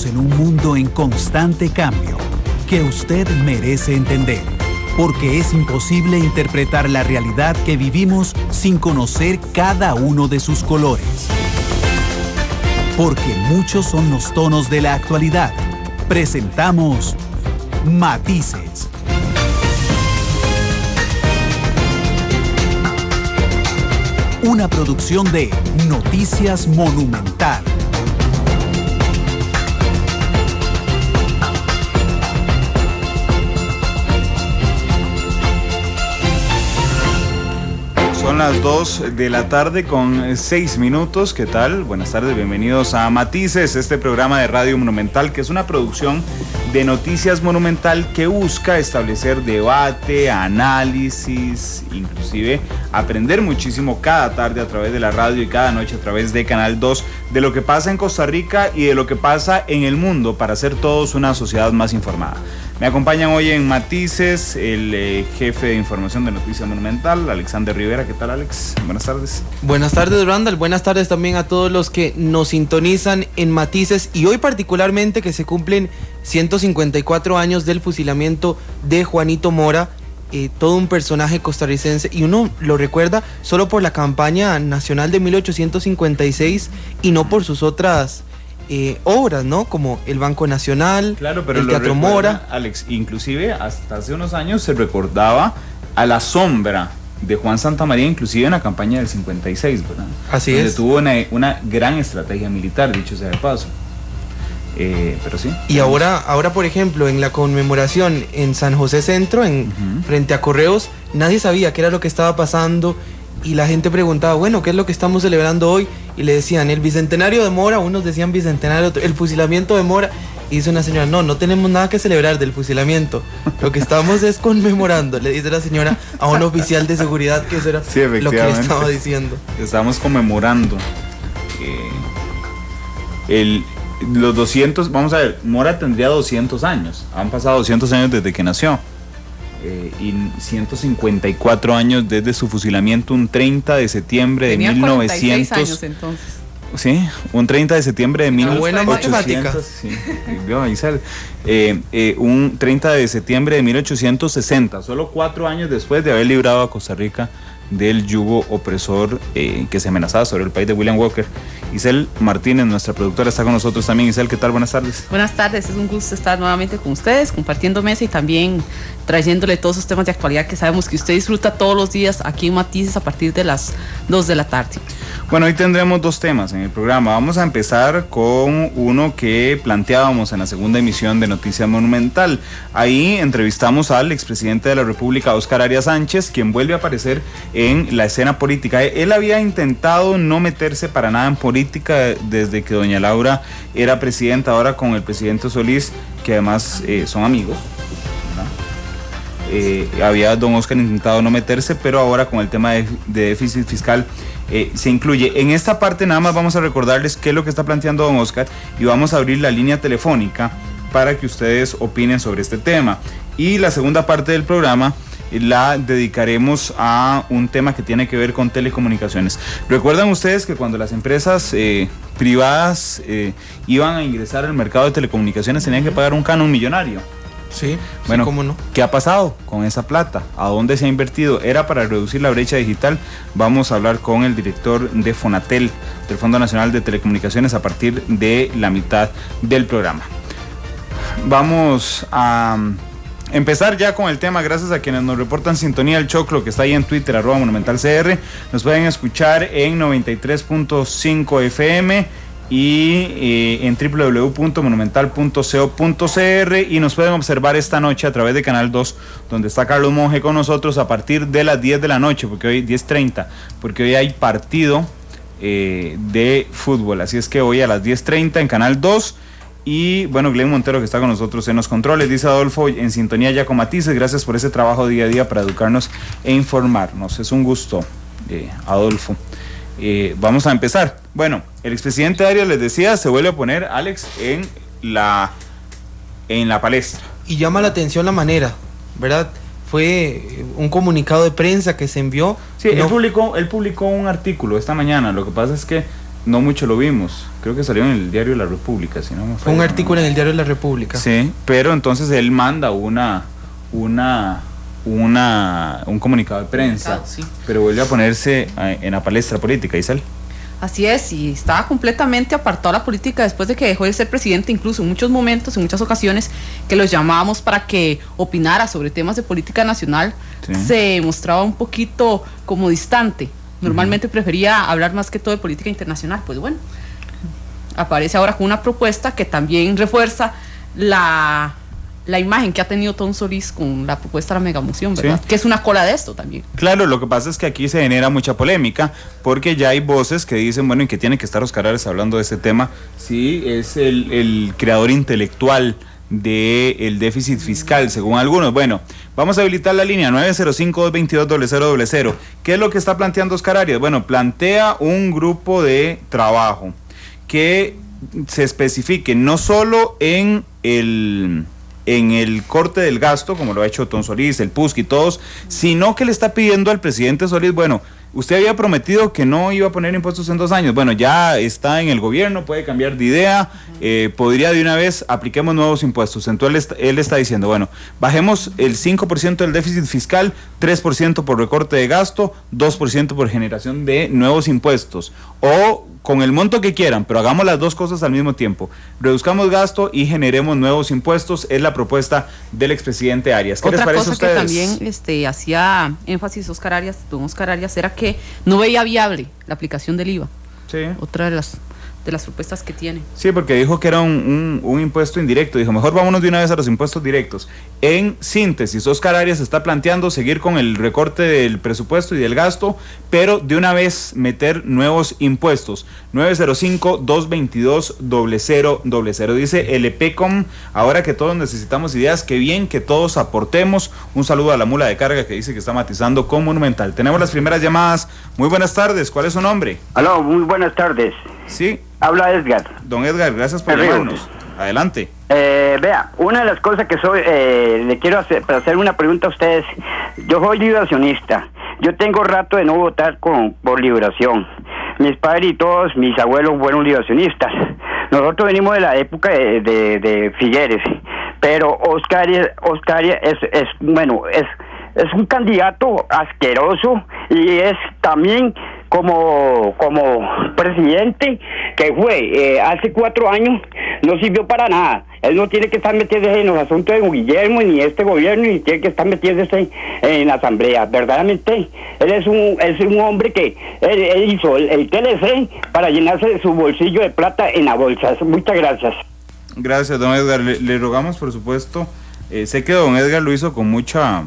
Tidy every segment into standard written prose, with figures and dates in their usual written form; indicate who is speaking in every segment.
Speaker 1: Vivimos en un mundo en constante cambio que usted merece entender, porque es imposible interpretar la realidad que vivimos sin conocer cada uno de sus colores. Porque muchos son los tonos de la actualidad. Presentamos Matices. Una producción de Noticias Monumental.
Speaker 2: Son las 2 de la tarde con 6 minutos. ¿Qué tal? Buenas tardes, bienvenidos a Matices, este programa de Radio Monumental, que es una producción de Noticias Monumental que busca establecer debate, análisis, inclusive aprender muchísimo cada tarde a través de la radio y cada noche a través de Canal 2 de lo que pasa en Costa Rica y de lo que pasa en el mundo para hacer todos una sociedad más informada. Me acompañan hoy en Matices el jefe de información de Noticias Monumental, Alexander Rivera. ¿Qué tal, Alex? Buenas tardes.
Speaker 3: Buenas tardes, Randall. Buenas tardes también a todos los que nos sintonizan en Matices, y hoy particularmente que se cumplen 154 años del fusilamiento de Juanito Mora, todo un personaje costarricense, y uno lo recuerda solo por la campaña nacional de 1856 y no por sus otras obras, ¿no? Como el Banco Nacional,
Speaker 2: claro, pero
Speaker 3: el Teatro Mora.
Speaker 2: Alex, inclusive hasta hace unos años se recordaba a la sombra de Juan Santamaría, inclusive en la campaña del 56, ¿verdad?
Speaker 3: Así
Speaker 2: donde
Speaker 3: es.
Speaker 2: tuvo una gran estrategia militar, dicho sea de paso. Pero sí.
Speaker 3: Y ahora, por ejemplo, en la conmemoración en San José Centro, frente a Correos, nadie sabía qué era lo que estaba pasando, y la gente preguntaba, bueno, ¿qué es lo que estamos celebrando hoy? Y le decían, el bicentenario de Mora, unos decían bicentenario, el fusilamiento de Mora, y dice una señora, no tenemos nada que celebrar del fusilamiento, lo que estamos es conmemorando, le dice la señora a un oficial de seguridad que eso era
Speaker 2: sí,
Speaker 3: lo que le estaba diciendo.
Speaker 2: Estamos conmemorando los 200, vamos a ver, Mora tendría 200 años, han pasado 200 años desde que nació. Y 154 años desde su fusilamiento un 30 de septiembre de 1900.
Speaker 4: 46 años entonces.
Speaker 2: Sí, un 30 de septiembre de
Speaker 3: 1800.
Speaker 2: Sí, ahí sale. Un 30 de septiembre de 1860, solo 4 años después de haber librado a Costa Rica del yugo opresor que se amenazaba sobre el país de William Walker. Isel Martínez, nuestra productora, está con nosotros también. Isel, ¿qué tal? Buenas tardes.
Speaker 4: Buenas tardes, es un gusto estar nuevamente con ustedes, compartiendo mesa y también trayéndole todos esos temas de actualidad que sabemos que usted disfruta todos los días aquí en Matices a partir de las 2 de la tarde.
Speaker 2: Bueno, hoy tendremos 2 temas en el programa. Vamos a empezar con uno que planteábamos en la segunda emisión de Noticias Monumental. Ahí entrevistamos al expresidente de la República, Óscar Arias Sánchez, quien vuelve a aparecer en la escena política. Él había intentado no meterse para nada en política desde que doña Laura era presidenta, ahora con el presidente Solís, que además son amigos, ¿verdad? Había don Óscar intentado no meterse, pero ahora con el tema de déficit fiscal se incluye. En esta parte nada más vamos a recordarles qué es lo que está planteando don Óscar y vamos a abrir la línea telefónica para que ustedes opinen sobre este tema. Y la segunda parte del programa la dedicaremos a un tema que tiene que ver con telecomunicaciones. ¿Recuerdan ustedes que cuando las empresas privadas iban a ingresar al mercado de telecomunicaciones tenían que pagar un canon millonario?
Speaker 3: Sí,
Speaker 2: bueno,
Speaker 3: sí, ¿cómo no?
Speaker 2: ¿Qué ha pasado con esa plata? ¿A dónde se ha invertido? ¿Era para reducir la brecha digital? Vamos a hablar con el director de Fonatel, del Fondo Nacional de Telecomunicaciones, a partir de la mitad del programa. Vamos a empezar ya con el tema, gracias a quienes nos reportan sintonía. El Choclo, que está ahí en Twitter, @monumentalcr. Nos pueden escuchar en 93.5 FM y en www.monumental.co.cr, y nos pueden observar esta noche a través de Canal 2, donde está Carlos Monge con nosotros a partir de las 10 de la noche, porque hoy 10:30, porque hoy hay partido de fútbol, así es que hoy a las 10:30 en Canal 2. Y bueno, Glenn Montero, que está con nosotros en los controles, dice Adolfo, en sintonía ya con Matices, gracias por ese trabajo día a día para educarnos e informarnos. Es un gusto, Adolfo. Vamos a empezar. Bueno, el expresidente Arias, les decía, se vuelve a poner, Alex, en la palestra.
Speaker 3: Y llama la atención la manera, ¿verdad? Fue un comunicado de prensa que se envió.
Speaker 2: Sí, él publicó un artículo esta mañana. Lo que pasa es que no mucho lo vimos. Creo que salió en el diario La República, si no me
Speaker 3: fue un artículo en el diario La República.
Speaker 2: Sí, pero entonces él manda un comunicado de prensa, sí. Pero vuelve a ponerse en la palestra política, Isabel.
Speaker 4: Así es, y estaba completamente apartado de la política después de que dejó de ser presidente, incluso en muchos momentos, en muchas ocasiones, que los llamábamos para que opinara sobre temas de política nacional, sí. Se mostraba un poquito como distante. Normalmente prefería hablar más que todo de política internacional. Pues bueno, aparece ahora con una propuesta que también refuerza la imagen que ha tenido Tom Solís con la propuesta de la megamoción, ¿verdad? Sí. Que es una cola de esto también.
Speaker 2: Claro, lo que pasa es que aquí se genera mucha polémica, porque ya hay voces que dicen, bueno, ¿en qué tiene que estar Oscar Arias hablando de este tema? Sí, es el creador intelectual del déficit fiscal, según algunos. Bueno, vamos a habilitar la línea 905-222-0000. ¿Qué es lo que está planteando Oscar Arias? Bueno, plantea un grupo de trabajo que se especifique no solo en el corte del gasto, como lo ha hecho Tom Solís, el PUSC y todos, sino que le está pidiendo al presidente Solís, bueno, usted había prometido que no iba a poner impuestos en 2 años, bueno, ya está en el gobierno, puede cambiar de idea, podría de una vez, apliquemos nuevos impuestos. Entonces él está diciendo, bueno, bajemos el 5% del déficit fiscal, 3% por recorte de gasto, 2% por generación de nuevos impuestos, o con el monto que quieran, pero hagamos las dos cosas al mismo tiempo. Reduzcamos gasto y generemos nuevos impuestos, es la propuesta del expresidente Arias. ¿Qué les parece a ustedes?
Speaker 4: Otra cosa que también hacía énfasis don Oscar Arias, era que no veía viable la aplicación del IVA.
Speaker 2: Sí.
Speaker 4: Otra de las propuestas que tiene.
Speaker 2: Sí, porque dijo que era un impuesto indirecto. Dijo, mejor vámonos de una vez a los impuestos directos. En síntesis, Oscar Arias está planteando seguir con el recorte del presupuesto y del gasto, pero de una vez meter nuevos impuestos. 905-222-0000. Dice el EPECOM, ahora que todos necesitamos ideas, qué bien que todos aportemos. Un saludo a la mula de carga que dice que está matizando con Monumental. Tenemos las primeras llamadas. Muy buenas tardes, ¿cuál es su nombre?
Speaker 5: Aló, muy buenas tardes.
Speaker 2: Sí.
Speaker 5: Habla Edgar.
Speaker 2: Don Edgar, gracias por llamarnos. Adelante.
Speaker 5: Vea, una de las cosas que le quiero hacer, para hacer una pregunta a ustedes. Yo soy liberacionista. Yo tengo rato de no votar por liberación. Mis padres y todos mis abuelos fueron liberacionistas. Nosotros venimos de la época de Figueres. Pero Oscar es un candidato asqueroso y es también como presidente que fue hace 4 años, no sirvió para nada. Él no tiene que estar metiéndose en los asuntos de Guillermo ni este gobierno, ni tiene que estar metiéndose en la asamblea. Verdaderamente, él es un hombre que él hizo el TLC para llenarse de su bolsillo de plata en la bolsa. Muchas gracias.
Speaker 2: Gracias, don Edgar. Le rogamos, por supuesto, sé que don Edgar lo hizo con mucha,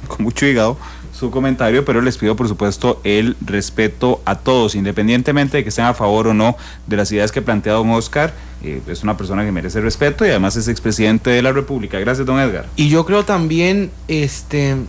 Speaker 2: con mucho hígado su comentario, pero les pido por supuesto el respeto a todos, independientemente de que estén a favor o no de las ideas que plantea don Oscar. Es una persona que merece respeto y además es expresidente de la República. Gracias, don Edgar.
Speaker 3: Y yo creo también,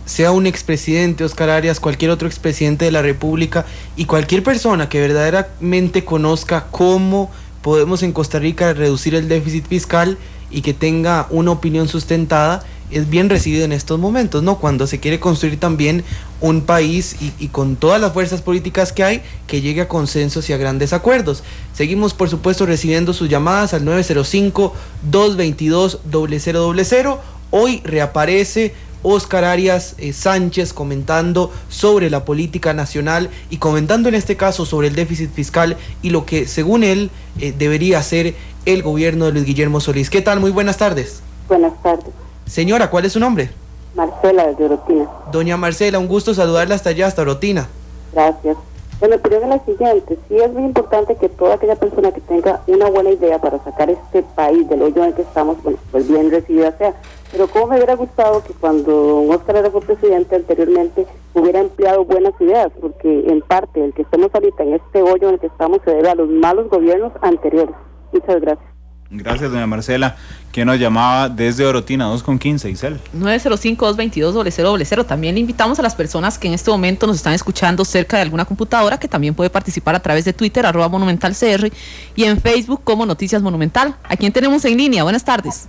Speaker 3: sea un expresidente Oscar Arias, cualquier otro expresidente de la República y cualquier persona que verdaderamente conozca cómo podemos en Costa Rica reducir el déficit fiscal y que tenga una opinión sustentada, es bien recibido en estos momentos, ¿no? Cuando se quiere construir también un país y con todas las fuerzas políticas que hay, que llegue a consensos y a grandes acuerdos. Seguimos, por supuesto, recibiendo sus llamadas al 905-222-0000. Hoy reaparece Oscar Arias Sánchez comentando sobre la política nacional y comentando en este caso sobre el déficit fiscal y lo que, según él, debería hacer el gobierno de Luis Guillermo Solís. ¿Qué tal? Muy buenas tardes.
Speaker 6: Buenas tardes.
Speaker 3: Señora, ¿cuál es su nombre?
Speaker 6: Marcela, desde Orotina.
Speaker 3: Doña Marcela, un gusto saludarla hasta allá, hasta Orotina.
Speaker 6: Gracias. Mi opinión es la siguiente: sí es muy importante que toda aquella persona que tenga una buena idea para sacar este país del hoyo en el que estamos, bueno, pues bien recibida sea. Pero como me hubiera gustado que cuando Oscar era presidente anteriormente hubiera empleado buenas ideas, porque en parte el que estemos ahorita en este hoyo en el que estamos se debe a los malos gobiernos anteriores. Muchas gracias.
Speaker 2: Gracias, doña Marcela, que nos llamaba desde Orotina, 2:15, Isel.
Speaker 4: 905-222-0000. También le invitamos a las personas que en este momento nos están escuchando cerca de alguna computadora, que también puede participar a través de Twitter, @monumentalcr, y en Facebook como Noticias Monumental. ¿A quién tenemos en línea? Buenas tardes.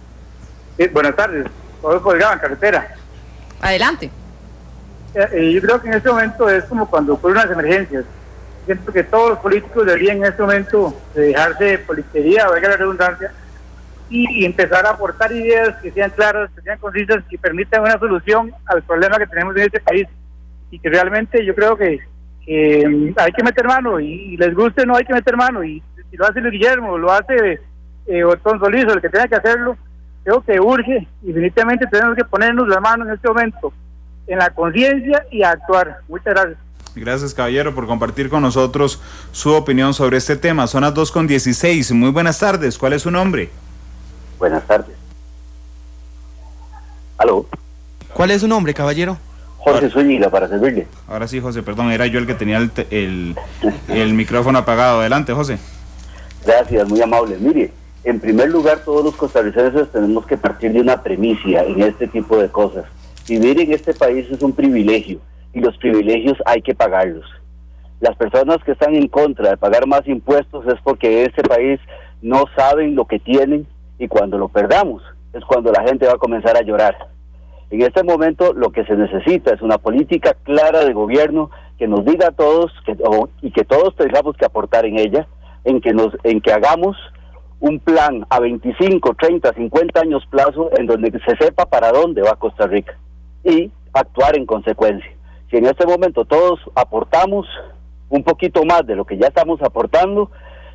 Speaker 7: Sí, buenas tardes. Hoy colgado en carretera.
Speaker 4: Adelante.
Speaker 7: Yo creo que en este momento es como cuando ocurren las emergencias. Siento que todos los políticos deberían en este momento dejarse de politiquería, valga la redundancia, y empezar a aportar ideas que sean claras, que sean concisas, que permitan una solución al problema que tenemos en este país. Y que realmente yo creo que hay que meter mano, y les guste no hay que meter mano, y si lo hace Luis Guillermo, lo hace Otón Solís, o el que tenga que hacerlo, creo que urge, y definitivamente tenemos que ponernos las manos en este momento en la conciencia y a actuar. Muchas gracias.
Speaker 2: Gracias, caballero, por compartir con nosotros su opinión sobre este tema. Son las 2:16. Muy buenas tardes. ¿Cuál es su nombre?
Speaker 8: Buenas tardes. ¿Aló?
Speaker 3: ¿Cuál es su nombre, caballero?
Speaker 8: Jorge Zúñiga, para servirle.
Speaker 2: Ahora sí, José, perdón, era yo el que tenía el micrófono apagado. Adelante, José.
Speaker 8: Gracias, muy amable. Mire, en primer lugar, todos los costarricenses tenemos que partir de una premisa en este tipo de cosas. Vivir en este país es un privilegio, y los privilegios hay que pagarlos. Las personas que están en contra de pagar más impuestos es porque este país no saben lo que tienen, y cuando lo perdamos es cuando la gente va a comenzar a llorar. En este momento lo que se necesita es una política clara de gobierno que nos diga a todos y que todos tengamos que aportar en ella, en que hagamos un plan a 25, 30, 50 años plazo en donde se sepa para dónde va Costa Rica y actuar en consecuencia. Si en este momento todos aportamos un poquito más de lo que ya estamos aportando,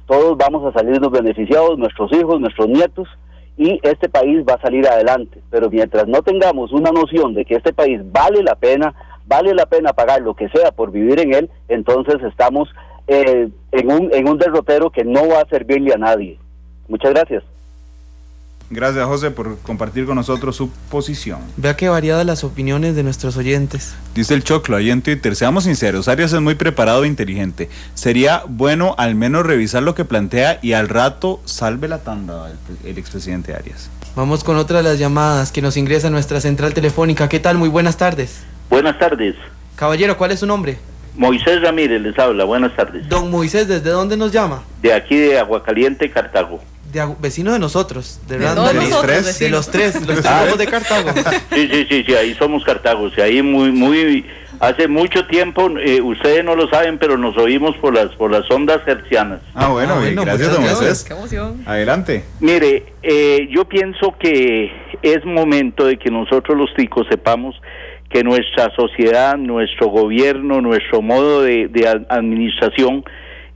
Speaker 8: todos vamos a salirnos beneficiados, nuestros hijos, nuestros nietos, y este país va a salir adelante. Pero mientras no tengamos una noción de que este país vale la pena pagar lo que sea por vivir en él, entonces estamos en un derrotero que no va a servirle a nadie. Muchas gracias.
Speaker 2: Gracias, José, por compartir con nosotros su posición.
Speaker 3: Vea qué variadas las opiniones de nuestros oyentes.
Speaker 2: Dice el Choclo ahí en Twitter: seamos sinceros, Arias es muy preparado e inteligente. Sería bueno al menos revisar lo que plantea y al rato salve la tanda el expresidente Arias.
Speaker 3: Vamos con otra de las llamadas que nos ingresa a nuestra central telefónica. ¿Qué tal? Muy buenas tardes.
Speaker 9: Buenas tardes.
Speaker 3: Caballero, ¿cuál es su nombre?
Speaker 9: Moisés Ramírez les habla, buenas tardes.
Speaker 3: Don Moisés, ¿desde dónde nos llama?
Speaker 9: De aquí de Aguacaliente, Cartago.
Speaker 3: Vecino de nosotros, de
Speaker 4: los tres,
Speaker 3: los tres somos de Cartago.
Speaker 9: Sí, ahí somos Cartago, sí, ahí muy hace mucho tiempo, ustedes no lo saben, pero nos oímos por las ondas hertzianas.
Speaker 2: Bueno, gracias, don Moisés.
Speaker 4: Qué emoción.
Speaker 2: Adelante.
Speaker 9: Mire, yo pienso que es momento de que nosotros los ticos sepamos que nuestra sociedad, nuestro gobierno, nuestro modo de administración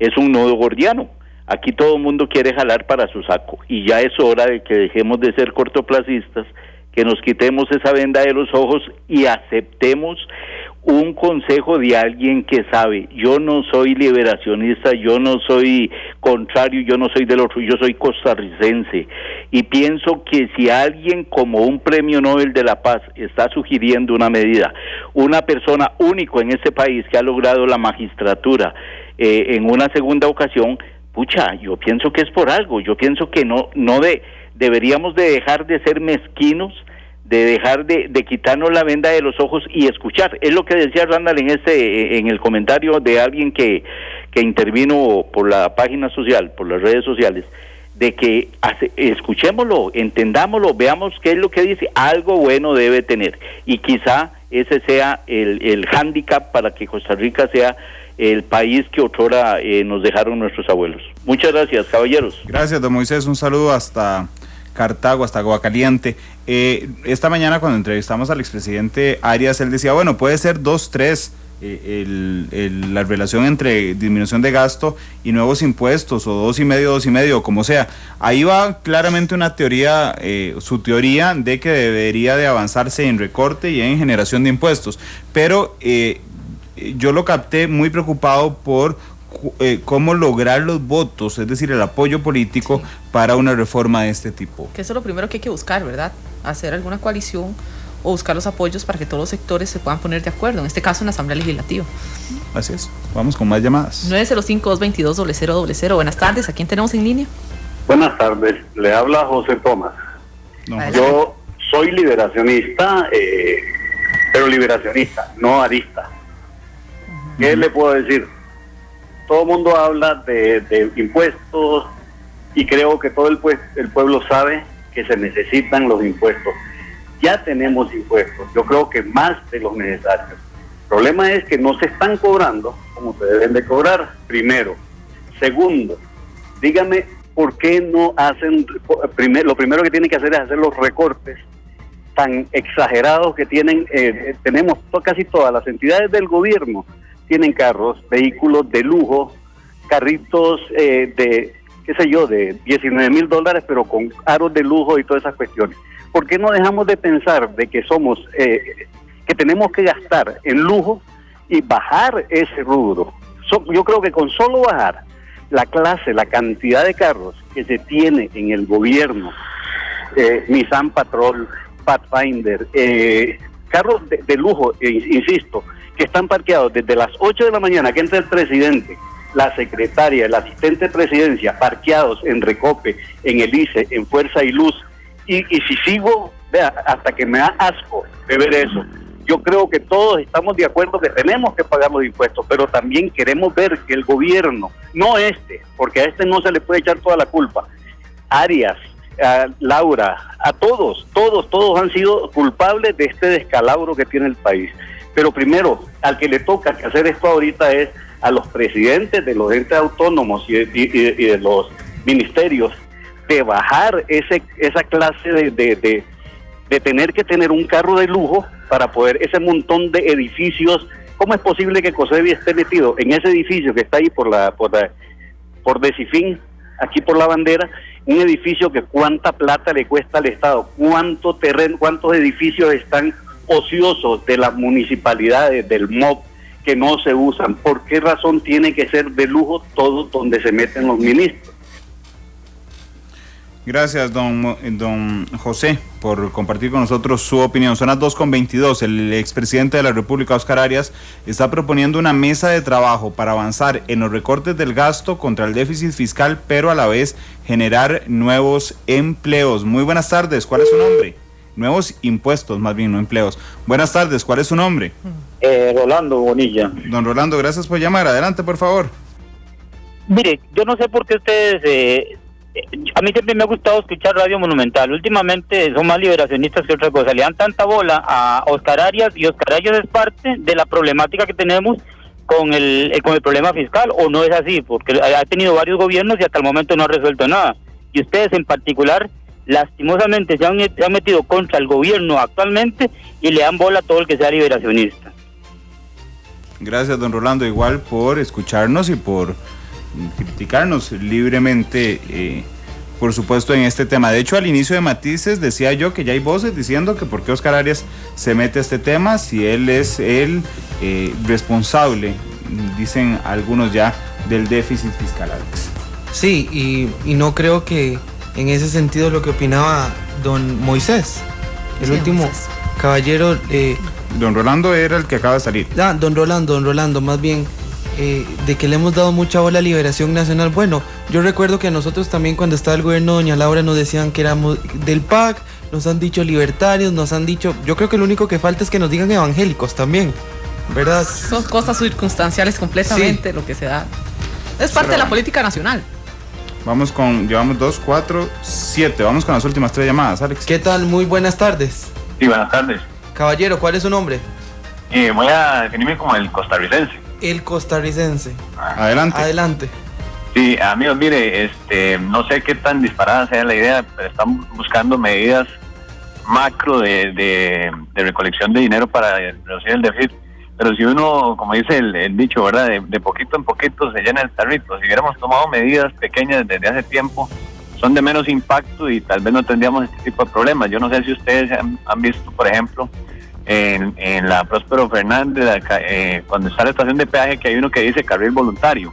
Speaker 9: es un nodo gordiano. Aquí todo el mundo quiere jalar para su saco, y ya es hora de que dejemos de ser cortoplacistas, que nos quitemos esa venda de los ojos y aceptemos un consejo de alguien que sabe. Yo no soy liberacionista, yo no soy contrario, yo no soy del otro, yo soy costarricense, y pienso que si alguien como un premio Nobel de la Paz está sugiriendo una medida, una persona único en este país que ha logrado la magistratura en una segunda ocasión, pucha, yo pienso que es por algo. Yo pienso que deberíamos de dejar de ser mezquinos, de dejar de quitarnos la venda de los ojos y escuchar. Es lo que decía Randall en el comentario de alguien que intervino por la página social, por las redes sociales, de que escuchémoslo, entendámoslo, veamos qué es lo que dice. Algo bueno debe tener, y quizá ese sea el hándicap para que Costa Rica sea el país que otrora nos dejaron nuestros abuelos. Muchas gracias, caballeros.
Speaker 2: Gracias, don Moisés, un saludo hasta Cartago, hasta Aguacaliente. Esta mañana cuando entrevistamos al expresidente Arias, él decía, bueno, puede ser 2-3 la relación entre disminución de gasto y nuevos impuestos, o 2,5, como sea. Ahí va claramente una teoría, su teoría de que debería de avanzarse en recorte y en generación de impuestos, pero yo lo capté muy preocupado por cómo lograr los votos, es decir, el apoyo político para una reforma de este tipo.
Speaker 4: Que eso es lo primero que hay que buscar, ¿verdad? Hacer alguna coalición o buscar los apoyos para que todos los sectores se puedan poner de acuerdo, en este caso en la Asamblea Legislativa.
Speaker 2: Así es. Vamos con más llamadas.
Speaker 4: 905-222-0000. Buenas tardes, ¿a quién tenemos en línea?
Speaker 10: Buenas tardes, le habla José Tomás. Yo soy liberacionista, pero liberacionista, no arista. ¿Qué le puedo decir? Todo el mundo habla de impuestos, y creo que todo el pueblo sabe que se necesitan los impuestos. Ya tenemos impuestos, yo creo que más de los necesarios. problema es que no se están cobrando como se deben de cobrar, primero. Segundo, dígame por qué no hacen, lo primero que tienen que hacer es hacer los recortes tan exagerados que tenemos casi todas las entidades del gobierno, tienen carros, vehículos de lujo, carritos de, qué sé yo, de $19,000, pero con aros de lujo y todas esas cuestiones. ¿Por qué no dejamos de pensar de que somos, que tenemos que gastar en lujo y bajar ese rubro? Yo creo que con solo bajar la clase, la cantidad de carros que se tiene en el gobierno, Nissan Patrol, Pathfinder, carros de lujo, insisto, que están parqueados desde las 8 de la mañana, que entra el presidente, la secretaria, el asistente de presidencia, parqueados en Recope, en el ICE, en Fuerza y Luz, y si sigo, vea, hasta que me da asco de ver eso. Yo creo que todos estamos de acuerdo que tenemos que pagar los impuestos, pero también queremos ver que el gobierno, no porque a este no se le puede echar toda la culpa, Arias, a Laura, a todos han sido culpables de este descalabro que tiene el país. Pero primero, al que le toca hacer esto ahorita es a los presidentes de los entes autónomos y de los ministerios, de bajar esa clase de tener que tener un carro de lujo para poder ese montón de edificios. ¿Cómo es posible que COSEBI esté metido en ese edificio que está ahí por Decifín, aquí por la Bandera, un edificio que cuánta plata le cuesta al Estado, cuántos edificios están ociosos de las municipalidades, del MOB, que no se usan? ¿Por qué razón tiene que ser de lujo todo donde se meten los ministros?
Speaker 2: Gracias, don José, por compartir con nosotros su opinión. Son las 2:22. El expresidente de la República, Óscar Arias, está proponiendo una mesa de trabajo para avanzar en los recortes del gasto contra el déficit fiscal, pero a la vez generar nuevos empleos. Muy buenas tardes, ¿cuál es su nombre? Nuevos impuestos, más bien, no empleos. Buenas tardes, ¿cuál es su nombre?
Speaker 11: Rolando Bonilla.
Speaker 2: Don Rolando, gracias por llamar. Adelante, por favor.
Speaker 11: Mire, yo no sé por qué ustedes... a mí siempre me ha gustado escuchar Radio Monumental. Últimamente son más liberacionistas que otra cosa. Le dan tanta bola a Óscar Arias, y Óscar Arias es parte de la problemática que tenemos con el problema fiscal, ¿o no es así? Porque ha tenido varios gobiernos y hasta el momento no ha resuelto nada. Y ustedes en particular, lastimosamente, se han metido contra el gobierno actualmente y le dan bola a todo el que sea liberacionista.
Speaker 2: Gracias, don Rolando, igual por escucharnos y por criticarnos libremente, por supuesto, en este tema. De hecho, al inicio de Matices decía yo que ya hay voces diciendo que por qué Óscar Arias se mete a este tema si él es el responsable, dicen algunos ya, del déficit fiscal, Alex.
Speaker 3: Sí, y no creo que en ese sentido lo que opinaba don Moisés, el último Moisés. Caballero...
Speaker 2: don Rolando era el que acaba de salir.
Speaker 3: Don Rolando, más bien... de que le hemos dado mucha bola a Liberación Nacional. Bueno, yo recuerdo que a nosotros también, cuando estaba el gobierno de doña Laura, nos decían que éramos del PAC, nos han dicho libertarios, nos han dicho... Yo creo que lo único que falta es que nos digan evangélicos también, ¿verdad?
Speaker 4: Son cosas circunstanciales completamente, sí. Lo que se da. Es parte de la política nacional.
Speaker 2: Llevamos 2, 4, 7. Vamos con las últimas 3 llamadas, Alex.
Speaker 3: ¿Qué tal? Muy buenas tardes.
Speaker 12: Sí, buenas tardes.
Speaker 3: Caballero, ¿cuál es su nombre?
Speaker 12: Voy a definirme como el costarricense.
Speaker 3: El costarricense.
Speaker 2: Adelante.
Speaker 12: Sí, amigos, mire, no sé qué tan disparada sea la idea, pero estamos buscando medidas macro de recolección de dinero para reducir el déficit. Pero si uno, como dice el dicho, ¿verdad? De poquito en poquito se llena el tarrito. Si hubiéramos tomado medidas pequeñas desde hace tiempo, son de menos impacto y tal vez no tendríamos este tipo de problemas. Yo no sé si ustedes han visto, por ejemplo, en la Próspero Fernández, cuando está la estación de peaje, que hay uno que dice carril voluntario.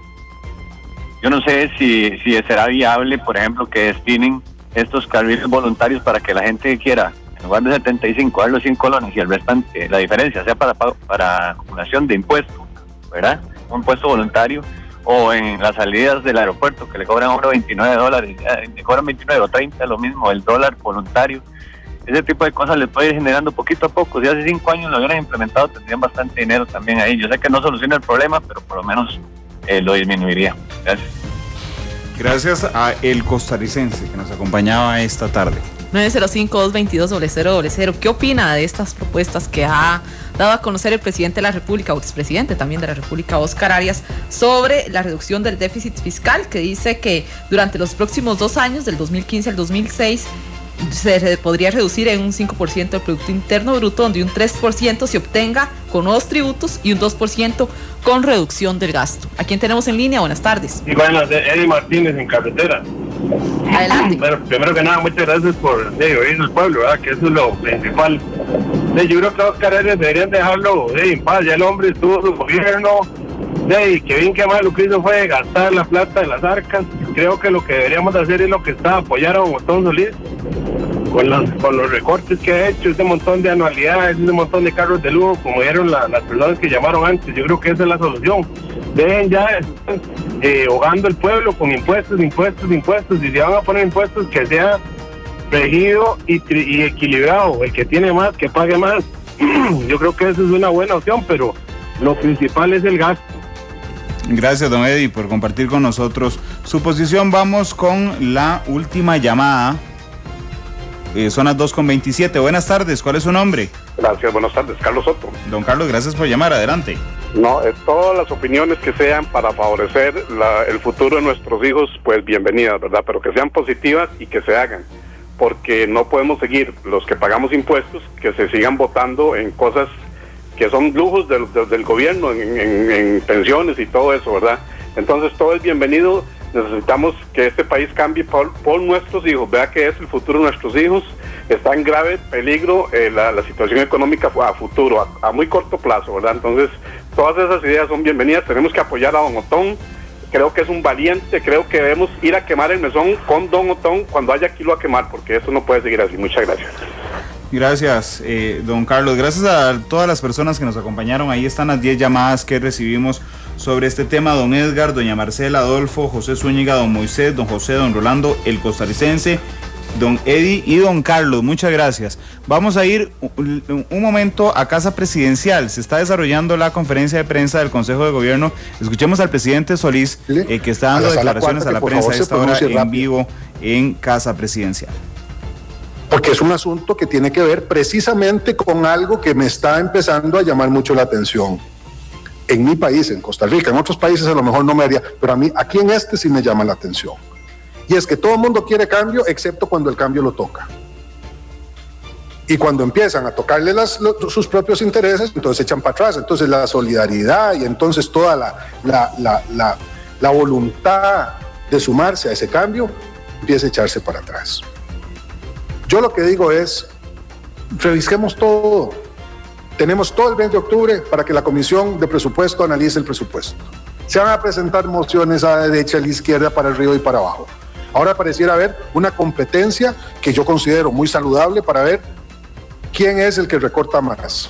Speaker 12: Yo no sé si será viable, por ejemplo, que destinen estos carriles voluntarios para que la gente que quiera, en lugar de 75, dar los 100 colones y el restante, la diferencia sea para acumulación de impuestos, ¿verdad? Un impuesto voluntario, o en las salidas del aeropuerto, que le cobran ahora $29, le cobran 29 o 30, lo mismo, el dólar voluntario. Ese tipo de cosas les puede ir generando poquito a poco. Si hace 5 años lo hubieran implementado, tendrían bastante dinero también ahí. Yo sé que no soluciona el problema, pero por lo menos lo disminuiría. Gracias.
Speaker 2: Gracias a el costarricense que nos acompañaba esta tarde.
Speaker 4: 905-222-0000. ¿Qué opina de estas propuestas que ha dado a conocer el presidente de la República, o expresidente también de la República, Óscar Arias, sobre la reducción del déficit fiscal, que dice que durante los próximos 2 años, del 2015 al 2006, se podría reducir en un 5% del Producto Interno Bruto, donde un 3% se obtenga con nuevos tributos y un 2% con reducción del gasto. ¿A quién tenemos en línea? Buenas tardes.
Speaker 13: Y buenas, Eddie Martínez en Carretera.
Speaker 4: Adelante.
Speaker 13: Bueno, primero que nada, muchas gracias por oír el pueblo, ¿verdad? Que eso es lo principal. Yo creo que a Óscar Arias deberían dejarlo en paz. Ya el hombre estuvo en su gobierno, y que bien que mal lo que hizo fue gastar la plata de las arcas. Creo que lo que deberíamos hacer es lo que está, apoyar a Don Otón Solís con los recortes que ha hecho, ese montón de anualidades, ese montón de carros de lujo, como dieron las personas que llamaron antes. Yo creo que esa es la solución. Dejen ya ahogando el pueblo con impuestos, y si van a poner impuestos, que sea regido y equilibrado. El que tiene más, que pague más. Yo creo que esa es una buena opción, pero lo principal es el gasto.
Speaker 2: Gracias, don Eddie, por compartir con nosotros su posición. Vamos con la última llamada. Son las 2:27. Buenas tardes, ¿cuál es su nombre?
Speaker 10: Gracias, buenas tardes, Carlos Soto.
Speaker 2: Don Carlos, gracias por llamar, adelante.
Speaker 10: No, todas las opiniones que sean para favorecer el futuro de nuestros hijos, pues bienvenidas, ¿verdad? Pero que sean positivas y que se hagan, porque no podemos seguir, los que pagamos impuestos, que se sigan votando en cosas que son lujos del gobierno, en pensiones y todo eso, ¿verdad? Entonces todo es bienvenido. Necesitamos que este país cambie por nuestros hijos. Vea que es el futuro de nuestros hijos. Está en grave peligro la situación económica a futuro, a muy corto plazo, ¿verdad? Entonces, todas esas ideas son bienvenidas. Tenemos que apoyar a Don Otón. Creo que es un valiente. Creo que debemos ir a quemar el mesón con Don Otón cuando haya kilo a quemar, porque eso no puede seguir así. Muchas gracias.
Speaker 2: Gracias, don Carlos. Gracias a todas las personas que nos acompañaron. Ahí están las 10 llamadas que recibimos sobre este tema. Don Edgar, doña Marcela, Adolfo, José Zúñiga, don Moisés, don José, don Rolando, el costarricense, don Eddie y don Carlos. Muchas gracias. Vamos a ir un momento a Casa Presidencial. Se está desarrollando la conferencia de prensa del Consejo de Gobierno. Escuchemos al presidente Solís, que está dando declaraciones a la prensa a esta hora en vivo en Casa Presidencial.
Speaker 14: Porque es un asunto que tiene que ver precisamente con algo que me está empezando a llamar mucho la atención. En mi país, en Costa Rica, en otros países a lo mejor no me haría, pero a mí, aquí en este sí me llama la atención. Y es que todo el mundo quiere cambio, excepto cuando el cambio lo toca. Y cuando empiezan a tocarle sus propios intereses, entonces se echan para atrás. Entonces la solidaridad y entonces toda la voluntad de sumarse a ese cambio empieza a echarse para atrás. Yo lo que digo es, revisemos todo. Tenemos todo el 20 de octubre para que la Comisión de Presupuesto analice el presupuesto. Se van a presentar mociones a la derecha, a la izquierda, para arriba y para abajo. Ahora pareciera haber una competencia que yo considero muy saludable para ver quién es el que recorta más.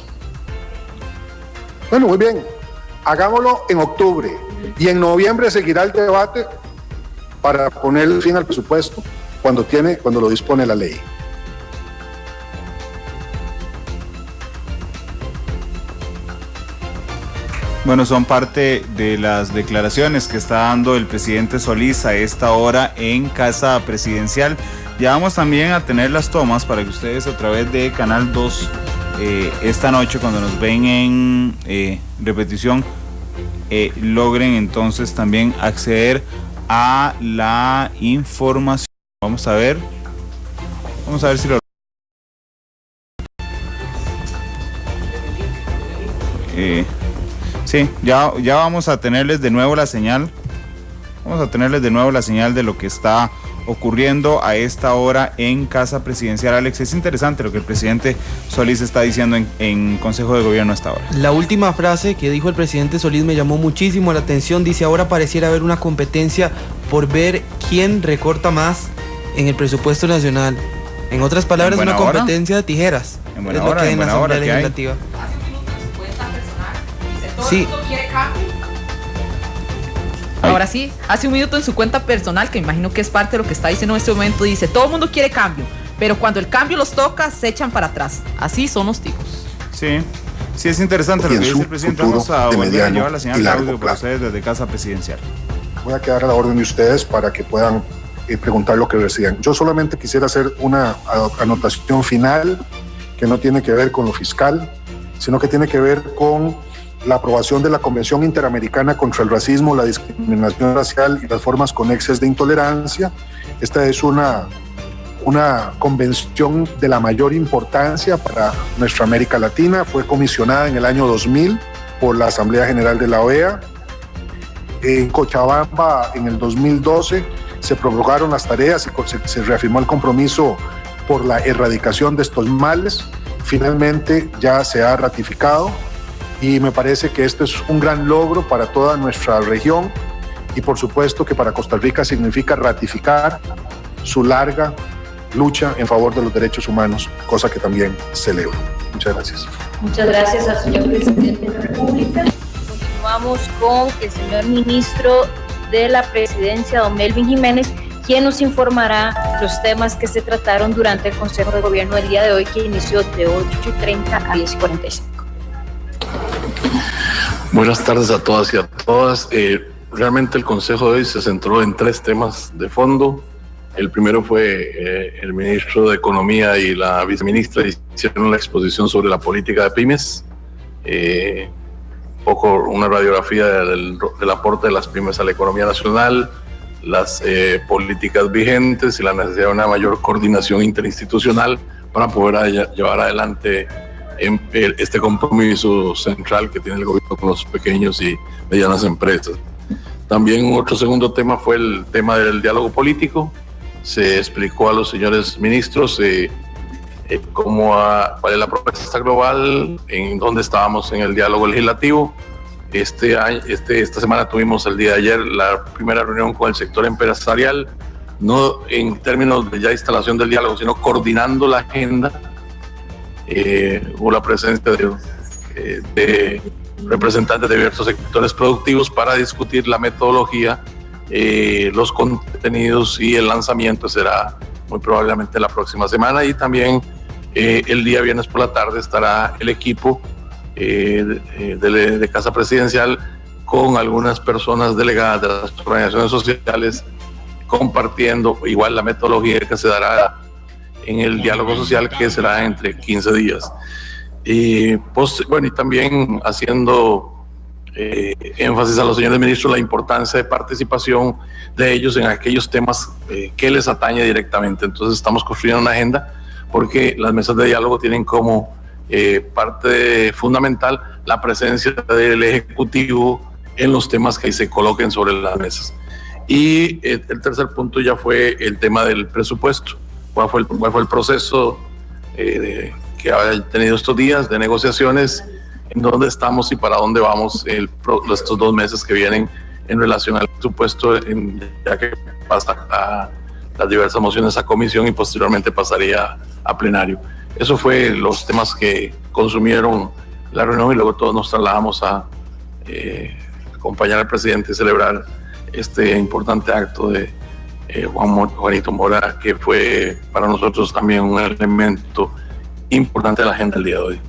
Speaker 14: Bueno, muy bien. Hagámoslo en octubre y en noviembre seguirá el debate para poner fin al presupuesto cuando lo dispone la ley.
Speaker 2: Bueno, son parte de las declaraciones que está dando el presidente Solís a esta hora en Casa Presidencial. Ya vamos también a tener las tomas para que ustedes a través de Canal 2 esta noche, cuando nos ven en repetición, logren entonces también acceder a la información. Vamos a ver si lo... Sí, ya vamos a tenerles de nuevo la señal. Vamos a tenerles de nuevo la señal de lo que está ocurriendo a esta hora en Casa Presidencial. Alex, es interesante lo que el presidente Solís está diciendo en Consejo de Gobierno hasta ahora.
Speaker 3: La última frase que dijo el presidente Solís me llamó muchísimo la atención. Dice, ahora pareciera haber una competencia por ver quién recorta más en el presupuesto nacional. En otras palabras, una competencia de tijeras.
Speaker 2: En buena hora, en la Asamblea
Speaker 3: Legislativa.
Speaker 4: Sí. Ahora sí, hace un minuto en su cuenta personal, que me imagino que es parte de lo que está diciendo en este momento, dice, todo el mundo quiere cambio, pero cuando el cambio los toca, se echan para atrás. Así son los ticos.
Speaker 2: Sí, es interesante lo que dice el presidente. Vamos a volver a llevar la señal de audio para ustedes desde Casa Presidencial.
Speaker 14: Voy a quedar a la orden de ustedes para que puedan preguntar lo que decían. Yo solamente quisiera hacer una anotación final que no tiene que ver con lo fiscal, sino que tiene que ver con la aprobación de la Convención Interamericana contra el Racismo, la Discriminación Racial y las formas conexas de intolerancia. Esta es una convención de la mayor importancia para nuestra América Latina. Fue comisionada en el año 2000 por la Asamblea General de la OEA. En Cochabamba, en el 2012, se prorrogaron las tareas y se reafirmó el compromiso por la erradicación de estos males. Finalmente ya se ha ratificado y me parece que esto es un gran logro para toda nuestra región y por supuesto que para Costa Rica significa ratificar su larga lucha en favor de los derechos humanos, cosa que también celebro. Muchas gracias.
Speaker 15: Muchas gracias al señor presidente de la República. Continuamos con el señor ministro de la Presidencia, don Melvin Jiménez, quien nos informará los temas que se trataron durante el Consejo de Gobierno del día de hoy, que inició de 8:30 a 10:45.
Speaker 16: Buenas tardes a todas y a todas. Realmente el Consejo de hoy se centró en 3 temas de fondo. El primero fue el ministro de Economía y la viceministra hicieron la exposición sobre la política de pymes, una radiografía del aporte de las pymes a la economía nacional, las políticas vigentes y la necesidad de una mayor coordinación interinstitucional para poder llevar adelante este compromiso central que tiene el gobierno con los pequeños y medianas empresas. También otro segundo tema fue el tema del diálogo político. Se explicó a los señores ministros cuál es la propuesta global, en dónde estábamos en el diálogo legislativo. Esta semana tuvimos el día de ayer la primera reunión con el sector empresarial, no en términos de ya instalación del diálogo, sino coordinando la agenda. Hubo la presencia de representantes de diversos sectores productivos para discutir la metodología, los contenidos y el lanzamiento será muy probablemente la próxima semana, y también el día viernes por la tarde estará el equipo de Casa Presidencial con algunas personas delegadas de las organizaciones sociales compartiendo igual la metodología que se dará en el diálogo social, que será entre 15 días. Y también haciendo énfasis a los señores ministros la importancia de participación de ellos en aquellos temas que les atañe directamente. Entonces estamos construyendo una agenda porque las mesas de diálogo tienen como parte fundamental la presencia del Ejecutivo en los temas que se coloquen sobre las mesas. Y el tercer punto ya fue el tema del presupuesto. ¿Cuál fue el proceso que ha tenido estos días de negociaciones? ¿En dónde estamos y para dónde vamos estos 2 meses que vienen en relación al presupuesto, ya que pasa a las diversas mociones a comisión y posteriormente pasaría a plenario? Eso fue los temas que consumieron la reunión y luego todos nos trasladamos a acompañar al presidente y celebrar este importante acto de Juanito Mora, que fue para nosotros también un elemento importante de la agenda del día de hoy.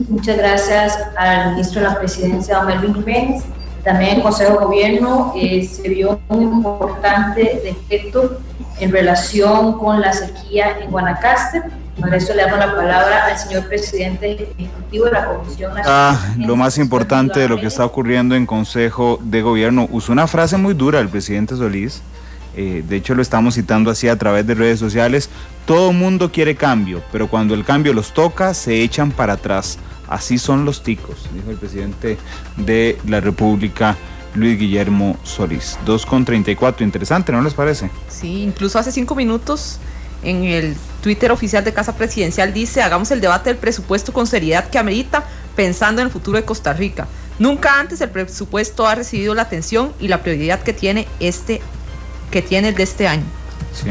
Speaker 15: Muchas gracias al ministro de la Presidencia, don Melvin Jiménez. También en el Consejo de Gobierno se vio un importante defecto en relación con la sequía en Guanacaste. Por eso le damos la palabra al señor presidente ejecutivo de la Comisión Nacional.
Speaker 2: Lo más importante de lo que está ocurriendo en Consejo de Gobierno, usó una frase muy dura el presidente Solís. De hecho lo estamos citando así a través de redes sociales: todo mundo quiere cambio, pero cuando el cambio los toca se echan para atrás. Así son los ticos, dijo el presidente de la República, Luis Guillermo Solís. 2:34, interesante, ¿no les parece?
Speaker 4: Sí, incluso hace 5 minutos en el Twitter oficial de Casa Presidencial dice: hagamos el debate del presupuesto con seriedad que amerita, pensando en el futuro de Costa Rica. Nunca antes el presupuesto ha recibido la atención y la prioridad que tiene el de este año.
Speaker 2: Sí,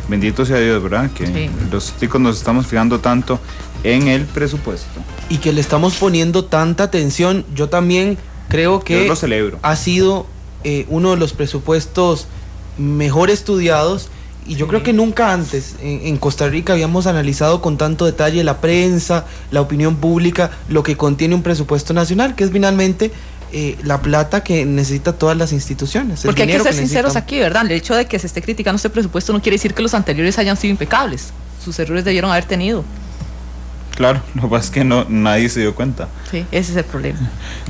Speaker 2: bendito sea Dios, ¿verdad? Que sí, los ticos nos estamos fijando tanto en el presupuesto.
Speaker 3: Y que le estamos poniendo tanta atención. Yo también creo que
Speaker 2: yo lo celebro.
Speaker 3: Ha sido uno de los presupuestos mejor estudiados. Y yo creo que nunca antes en Costa Rica habíamos analizado con tanto detalle la prensa, la opinión pública, lo que contiene un presupuesto nacional, que es finalmente la plata que necesita todas las instituciones.
Speaker 4: Porque hay que ser sinceros aquí, ¿verdad? El hecho de que se esté criticando este presupuesto no quiere decir que los anteriores hayan sido impecables. Sus errores debieron haber tenido.
Speaker 2: Claro, lo que pasa es que nadie se dio cuenta.
Speaker 4: Sí, ese es el problema.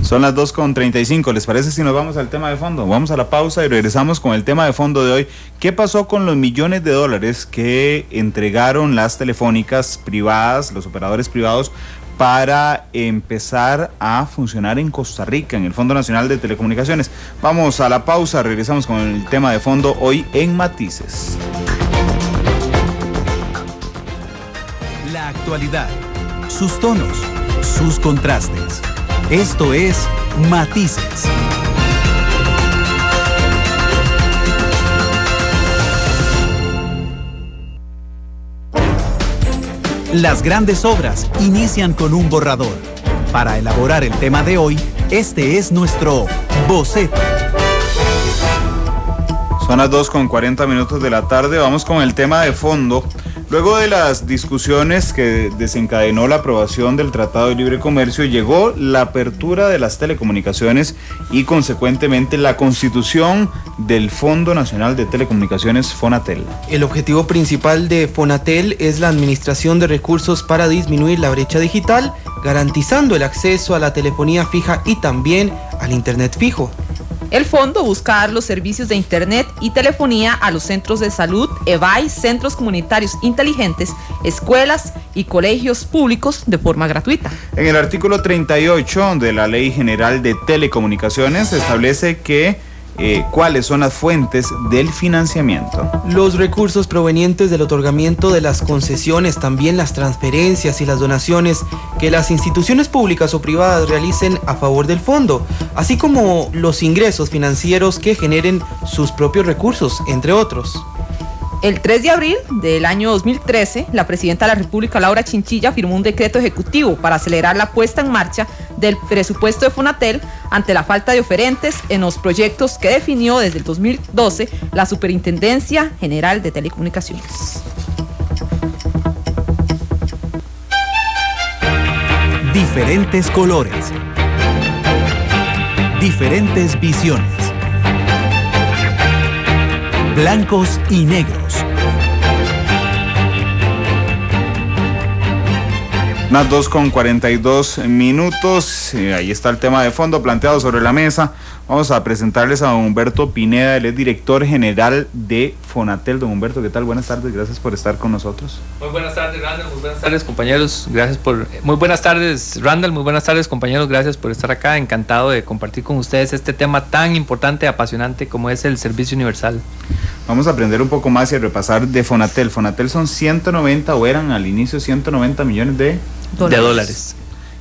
Speaker 2: Son las 2:35, ¿les parece si nos vamos al tema de fondo? Vamos a la pausa y regresamos con el tema de fondo de hoy. ¿Qué pasó con los millones de dólares que entregaron las telefónicas privadas, los operadores privados, para empezar a funcionar en Costa Rica, en el Fondo Nacional de Telecomunicaciones? Vamos a la pausa, regresamos con el tema de fondo hoy en Matices.
Speaker 1: La actualidad, sus tonos, sus contrastes. Esto es Matices. Las grandes obras inician con un borrador. Para elaborar el tema de hoy, este es nuestro boceto.
Speaker 2: Son las 2:40 de la tarde, vamos con el tema de fondo. Luego de las discusiones que desencadenó la aprobación del Tratado de Libre Comercio, llegó la apertura de las telecomunicaciones y consecuentemente la constitución del Fondo Nacional de Telecomunicaciones, Fonatel.
Speaker 3: El objetivo principal de Fonatel es la administración de recursos para disminuir la brecha digital, garantizando el acceso a la telefonía fija y también al internet fijo.
Speaker 4: El fondo busca dar los servicios de internet y telefonía a los centros de salud, EBAI, centros comunitarios inteligentes, escuelas y colegios públicos de forma gratuita.
Speaker 2: En el artículo 38 de la Ley General de Telecomunicaciones se establece que cuáles son las fuentes del financiamiento.
Speaker 3: Los recursos provenientes del otorgamiento de las concesiones, también las transferencias y las donaciones que las instituciones públicas o privadas realicen a favor del fondo, así como los ingresos financieros que generen sus propios recursos, entre otros.
Speaker 4: El 3 de abril del año 2013, la presidenta de la República, Laura Chinchilla, firmó un decreto ejecutivo para acelerar la puesta en marcha del presupuesto de Fonatel ante la falta de oferentes en los proyectos que definió desde el 2012 la Superintendencia General de Telecomunicaciones.
Speaker 1: Diferentes colores, diferentes visiones, blancos y negros.
Speaker 2: Unas 2:42. Ahí está el tema de fondo planteado sobre la mesa. Vamos a presentarles a don Humberto Pineda, él es director general de Fonatel. Don Humberto, ¿qué tal? Buenas tardes, gracias por estar con nosotros.
Speaker 17: Muy buenas tardes, Randall, muy buenas tardes, compañeros, muy buenas tardes, Randall, muy buenas tardes, compañeros, gracias por estar acá, encantado de compartir con ustedes este tema tan importante, apasionante como es el servicio universal.
Speaker 2: Vamos a aprender un poco más y a repasar de Fonatel. Fonatel son 190, o eran al inicio 190 millones de
Speaker 17: dólares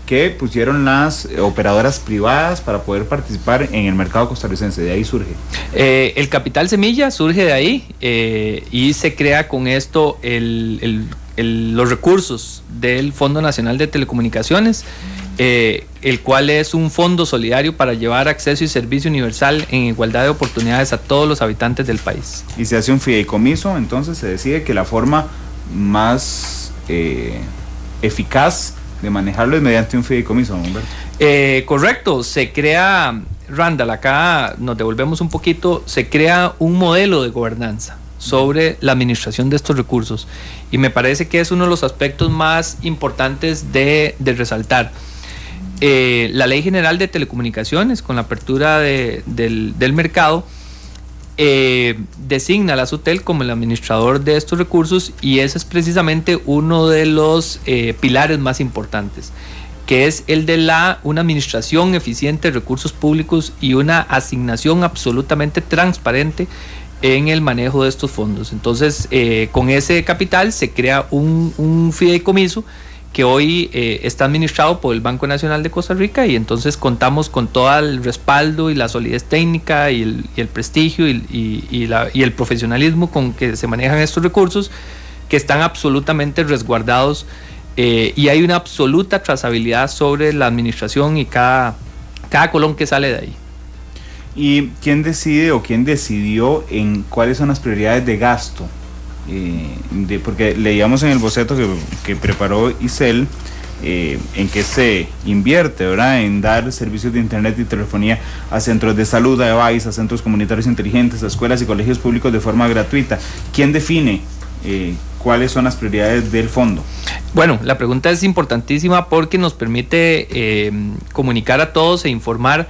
Speaker 2: que pusieron las operadoras privadas para poder participar en el mercado costarricense. De ahí surge.
Speaker 17: El capital semilla surge de ahí y se crea con esto los recursos del Fondo Nacional de Telecomunicaciones, el cual es un fondo solidario para llevar acceso y servicio universal en igualdad de oportunidades a todos los habitantes del país.
Speaker 2: Y se hace un fideicomiso, entonces se decide que la forma más eficaz de manejarlo es mediante un fideicomiso, Humberto.
Speaker 17: Correcto, se crea, Randall, acá nos devolvemos un poquito, se crea un modelo de gobernanza sobre la administración de estos recursos y me parece que es uno de los aspectos más importantes de resaltar. La Ley General de Telecomunicaciones, con la apertura del mercado, designa a la SUTEL como el administrador de estos recursos y ese es precisamente uno de los pilares más importantes, que es el de una administración eficiente de recursos públicos y una asignación absolutamente transparente en el manejo de estos fondos. Entonces, con ese capital se crea un fideicomiso que hoy está administrado por el Banco Nacional de Costa Rica y entonces contamos con todo el respaldo y la solidez técnica y el prestigio y el profesionalismo con que se manejan estos recursos, que están absolutamente resguardados y hay una absoluta trazabilidad sobre la administración y cada colón que sale de ahí.
Speaker 2: ¿Y quién decide o quién decidió en cuáles son las prioridades de gasto? Porque leíamos en el boceto que preparó ICEL en que se invierte, ¿verdad?, en dar servicios de internet y telefonía a centros de salud, a EBAIS, a centros comunitarios inteligentes, a escuelas y colegios públicos de forma gratuita. ¿Quién define cuáles son las prioridades del fondo?
Speaker 17: Bueno, la pregunta es importantísima porque nos permite comunicar a todos e informar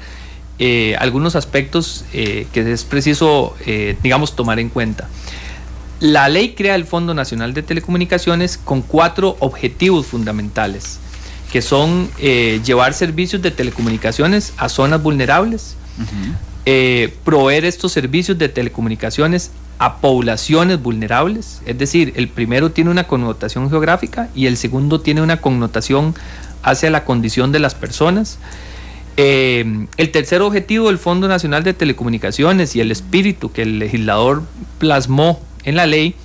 Speaker 17: algunos aspectos que es preciso, digamos, tomar en cuenta. La ley crea el Fondo Nacional de Telecomunicaciones con 4 objetivos fundamentales, que son llevar servicios de telecomunicaciones a zonas vulnerables, proveer estos servicios de telecomunicaciones a poblaciones vulnerables, es decir, el primero tiene una connotación geográfica y el segundo tiene una connotación hacia la condición de las personas. El tercer objetivo del Fondo Nacional de Telecomunicaciones y el espíritu que el legislador plasmó en la ley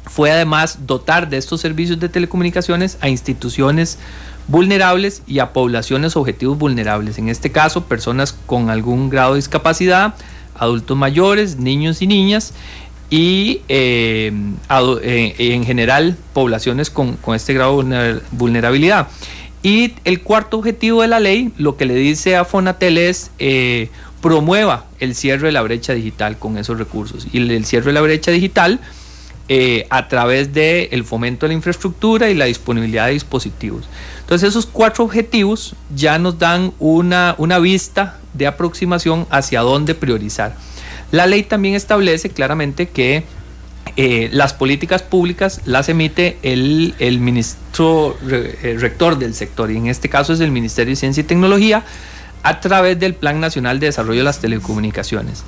Speaker 17: fue además dotar de estos servicios de telecomunicaciones a instituciones vulnerables y a poblaciones objetivos vulnerables, en este caso personas con algún grado de discapacidad, adultos mayores, niños y niñas y en general poblaciones con este grado de vulnerabilidad. Y el cuarto objetivo de la ley, lo que le dice a Fonatel es promueva el cierre de la brecha digital con esos recursos, y el cierre de la brecha digital a través del fomento de la infraestructura y la disponibilidad de dispositivos. Entonces esos 4 objetivos ya nos dan una vista de aproximación hacia dónde priorizar. La ley también establece claramente que las políticas públicas las emite el ministro rector del sector, y en este caso es el Ministerio de Ciencia y Tecnología, a través del Plan Nacional de Desarrollo de las Telecomunicaciones.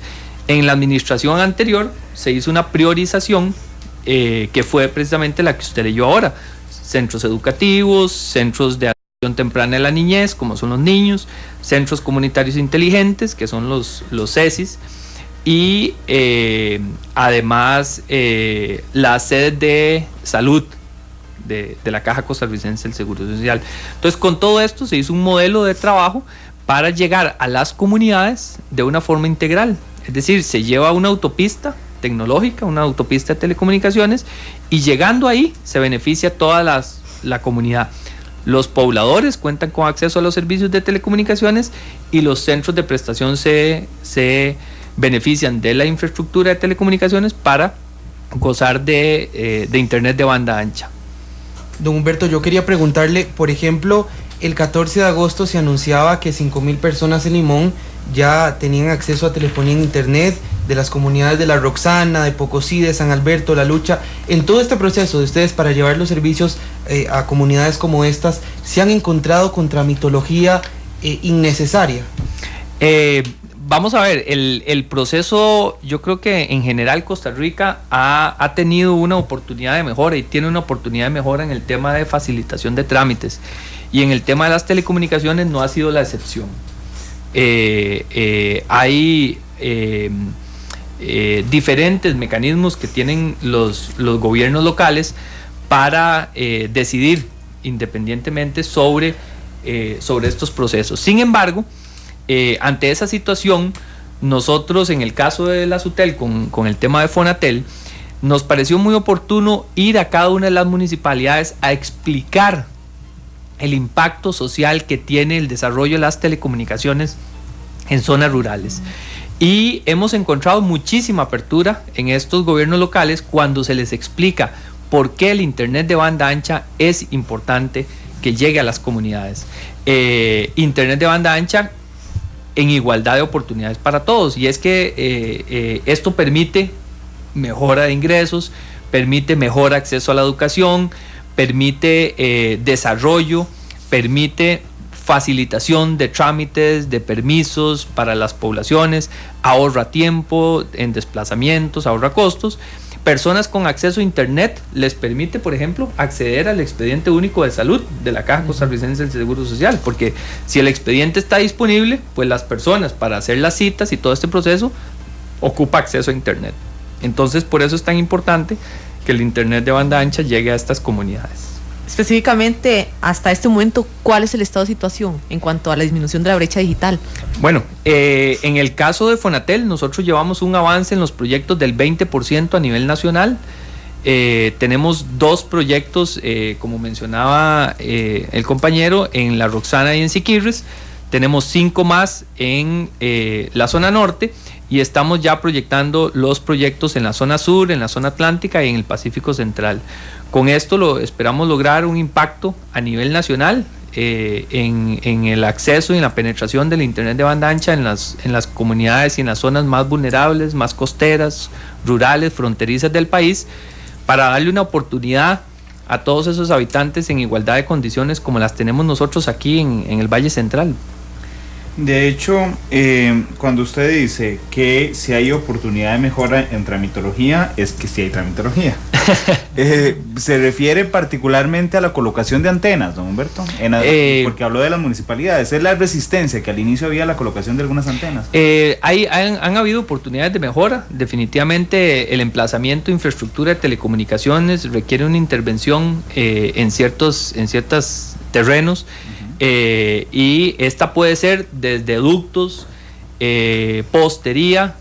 Speaker 17: En la administración anterior se hizo una priorización que fue precisamente la que usted leyó ahora: centros educativos, centros de atención temprana de la niñez, como son los niños, centros comunitarios inteligentes, que son los CESIs, y además las sedes de salud de la Caja Costarricense del Seguro Social. Entonces, con todo esto se hizo un modelo de trabajo para llegar a las comunidades de una forma integral, es decir, se lleva una autopista tecnológica, una autopista de telecomunicaciones, y llegando ahí se beneficia toda la comunidad. Los pobladores cuentan con acceso a los servicios de telecomunicaciones y los centros de prestación se benefician de la infraestructura de telecomunicaciones para gozar de internet de banda ancha.
Speaker 3: Don Humberto, yo quería preguntarle, por ejemplo, el 14 de agosto se anunciaba que 5,000 personas en Limón ya tenían acceso a telefonía en internet, de las comunidades de La Roxana, de Pocosí, de San Alberto, La Lucha. En todo este proceso de ustedes para llevar los servicios a comunidades como estas, ¿se han encontrado con tramitología innecesaria?
Speaker 17: Vamos a ver, el proceso, yo creo que en general Costa Rica ha tenido una oportunidad de mejora y tiene una oportunidad de mejora en el tema de facilitación de trámites, y en el tema de las telecomunicaciones no ha sido la excepción. Hay diferentes mecanismos que tienen los gobiernos locales para decidir independientemente sobre estos procesos. Sin embargo, ante esa situación, nosotros en el caso de la SUTEL con el tema de Fonatel, nos pareció muy oportuno ir a cada una de las municipalidades a explicar el impacto social que tiene el desarrollo de las telecomunicaciones en zonas rurales. Y hemos encontrado muchísima apertura en estos gobiernos locales cuando se les explica por qué el internet de banda ancha es importante que llegue a las comunidades. Internet de banda ancha en igualdad de oportunidades para todos, y es que esto permite mejora de ingresos, permite mejor acceso a la educación, permite desarrollo, permite facilitación de trámites, de permisos para las poblaciones, ahorra tiempo en desplazamientos, ahorra costos. Personas con acceso a internet les permite, por ejemplo, acceder al expediente único de salud de la Caja Costarricense del Seguro Social, porque si el expediente está disponible, pues las personas para hacer las citas y todo este proceso ocupa acceso a internet. Entonces, por eso es tan importante que el internet de banda ancha llegue a estas comunidades.
Speaker 4: Específicamente, hasta este momento, ¿cuál es el estado de situación en cuanto a la disminución de la brecha digital?
Speaker 17: Bueno, en el caso de Fonatel, nosotros llevamos un avance en los proyectos del 20% a nivel nacional. Tenemos 2 proyectos, como mencionaba el compañero, en La Roxana y en Siquirres. Tenemos 5 más en la zona norte, y estamos ya proyectando los proyectos en la zona sur, en la zona atlántica y en el Pacífico Central. Con esto esperamos lograr un impacto a nivel nacional en el acceso y en la penetración del internet de banda ancha en las comunidades y en las zonas más vulnerables, más costeras, rurales, fronterizas del país, para darle una oportunidad a todos esos habitantes en igualdad de condiciones como las tenemos nosotros aquí en el Valle Central.
Speaker 2: De hecho, cuando usted dice que si hay oportunidad de mejora en tramitología, es que sí hay tramitología. Se refiere particularmente a la colocación de antenas, don Humberto, porque habló de las municipalidades. Es la resistencia que al inicio había a la colocación de algunas antenas.
Speaker 17: Han habido oportunidades de mejora. Definitivamente el emplazamiento de infraestructura de telecomunicaciones requiere una intervención en ciertos terrenos. Y esta puede ser desde ductos, postería,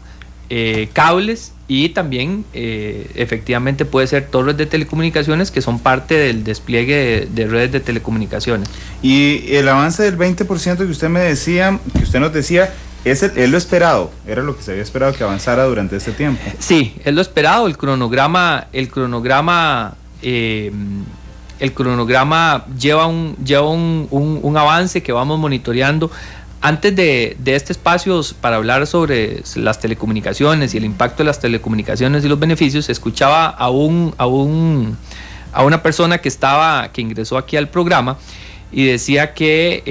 Speaker 17: cables, y también efectivamente puede ser torres de telecomunicaciones que son parte del despliegue de redes de telecomunicaciones.
Speaker 2: Y el avance del 20% que usted nos decía, es lo esperado, era lo que se había esperado que avanzara durante este tiempo.
Speaker 17: Sí, es lo esperado. El cronograma lleva un avance que vamos monitoreando. Antes de este espacio para hablar sobre las telecomunicaciones y el impacto de las telecomunicaciones y los beneficios, escuchaba a una persona que ingresó aquí al programa y decía que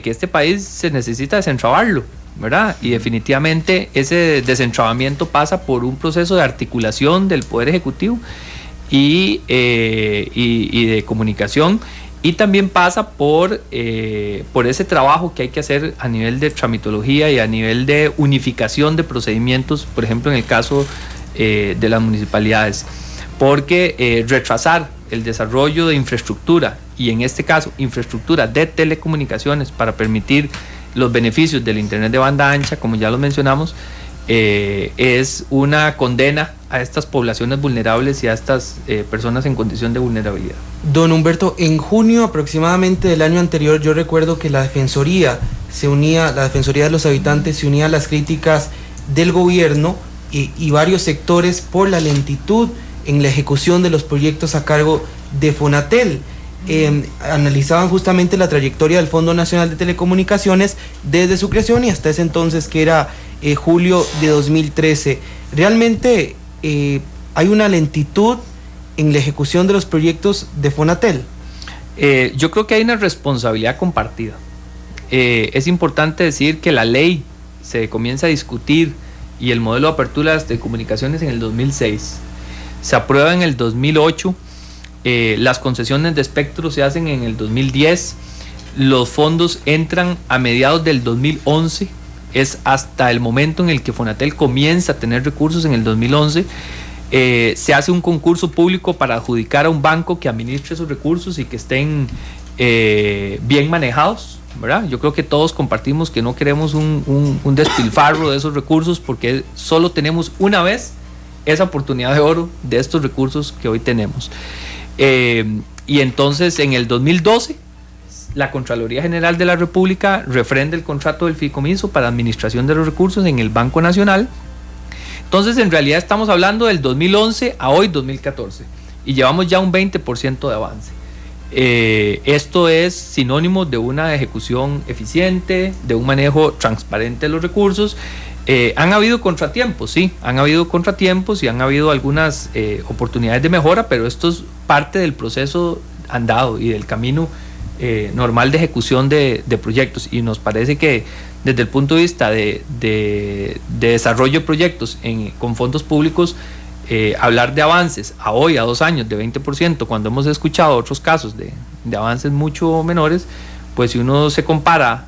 Speaker 17: este país se necesita desentrabarlo, ¿verdad? Y definitivamente ese desentrabamiento pasa por un proceso de articulación del Poder Ejecutivo y de comunicación, y también pasa por ese trabajo que hay que hacer a nivel de tramitología y a nivel de unificación de procedimientos, por ejemplo en el caso de las municipalidades, porque retrasar el desarrollo de infraestructura, y en este caso infraestructura de telecomunicaciones para permitir los beneficios del internet de banda ancha, como ya lo mencionamos, es una condena a estas poblaciones vulnerables y a estas personas en condición de vulnerabilidad.
Speaker 3: Don Humberto, en junio aproximadamente del año anterior, yo recuerdo que la Defensoría de los Habitantes se unía a las críticas del gobierno y varios sectores por la lentitud en la ejecución de los proyectos a cargo de Fonatel. Analizaban justamente la trayectoria del Fondo Nacional de Telecomunicaciones desde su creación y hasta ese entonces, que era julio de 2013. Realmente hay una lentitud en la ejecución de los proyectos de Fonatel.
Speaker 17: Yo creo que hay una responsabilidad compartida. Es importante decir que la ley se comienza a discutir y el modelo de apertura de las telecomunicaciones en el 2006. Se aprueba en el 2008. Las concesiones de espectro se hacen en el 2010. Los fondos entran a mediados del 2011. Es hasta el momento en el que Fonatel comienza a tener recursos, en el 2011. Se hace un concurso público para adjudicar a un banco que administre esos recursos y que estén bien manejados, ¿verdad? Yo creo que todos compartimos que no queremos un despilfarro de esos recursos, porque solo tenemos una vez esa oportunidad de oro de estos recursos que hoy tenemos. Y entonces en el 2012 la Contraloría General de la República refrenda el contrato del fideicomiso para administración de los recursos en el Banco Nacional. Entonces en realidad estamos hablando del 2011 a hoy 2014 y llevamos ya un 20% de avance. Esto es sinónimo de una ejecución eficiente, de un manejo transparente de los recursos. Han habido contratiempos, sí, han habido contratiempos y han habido algunas oportunidades de mejora, pero esto es parte del proceso andado y del camino normal de ejecución de proyectos, y nos parece que desde el punto de vista de desarrollo de proyectos con fondos públicos, hablar de avances a hoy, a 2 años, de 20%, cuando hemos escuchado otros casos de avances mucho menores, pues si uno se compara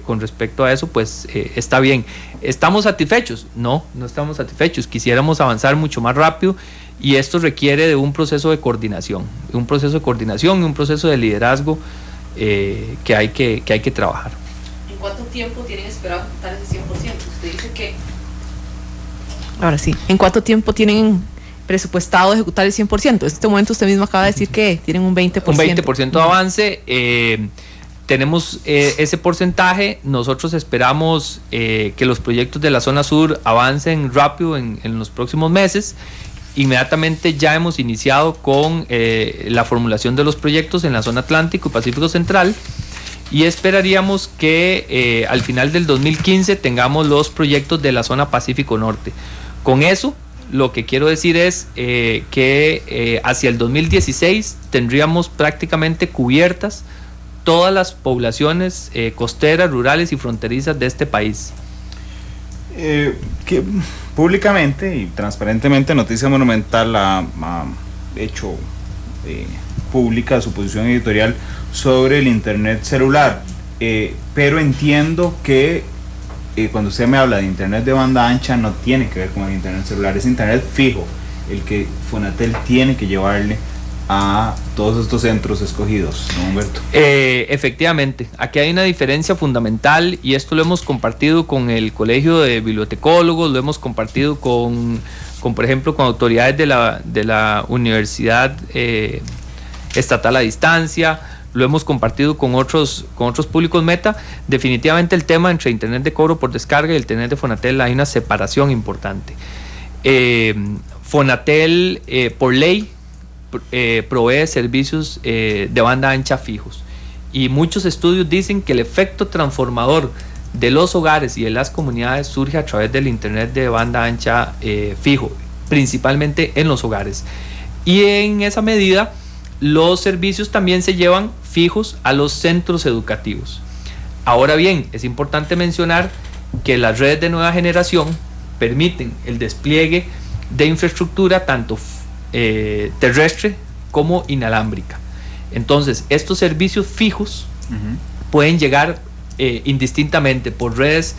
Speaker 17: con respecto a eso, pues está bien. ¿Estamos satisfechos? No estamos satisfechos. Quisiéramos avanzar mucho más rápido, y esto requiere de un proceso de coordinación, y un proceso de liderazgo que hay que trabajar.
Speaker 4: ¿En cuánto tiempo tienen esperado ejecutar ese 100%? Usted dice que... Ahora sí, ¿en cuánto tiempo tienen presupuestado ejecutar el 100%? En este momento usted mismo acaba de decir que tienen un 20%.
Speaker 17: Un 20% de avance. tenemos ese porcentaje. Nosotros esperamos que los proyectos de la zona sur avancen rápido en los próximos meses. Inmediatamente ya hemos iniciado con la formulación de los proyectos en la zona Atlántico y Pacífico Central, y esperaríamos que al final del 2015 tengamos los proyectos de la zona Pacífico Norte. Con eso, lo que quiero decir es que hacia el 2016 tendríamos prácticamente cubiertas todas las poblaciones costeras, rurales y fronterizas de este país.
Speaker 2: Que públicamente y transparentemente Noticias Monumental ha hecho pública su posición editorial sobre el internet celular, pero entiendo que cuando usted me habla de internet de banda ancha no tiene que ver con el internet celular, es internet fijo el que Fonatel tiene que llevarle a todos estos centros escogidos, ¿no, Humberto?
Speaker 17: Efectivamente, aquí hay una diferencia fundamental, y esto lo hemos compartido con el Colegio de Bibliotecólogos, lo hemos compartido con por ejemplo, con autoridades de la Universidad Estatal a Distancia, lo hemos compartido con otros públicos meta. Definitivamente el tema entre internet de cobro por descarga y el internet de Fonatel hay una separación importante. Fonatel, por ley, provee servicios de banda ancha fijos, y muchos estudios dicen que el efecto transformador de los hogares y de las comunidades surge a través del internet de banda ancha fijo, principalmente en los hogares, y en esa medida los servicios también se llevan fijos a los centros educativos. Ahora bien, es importante mencionar que las redes de nueva generación permiten el despliegue de infraestructura tanto terrestre como inalámbrica. Entonces, estos servicios fijos pueden llegar indistintamente por redes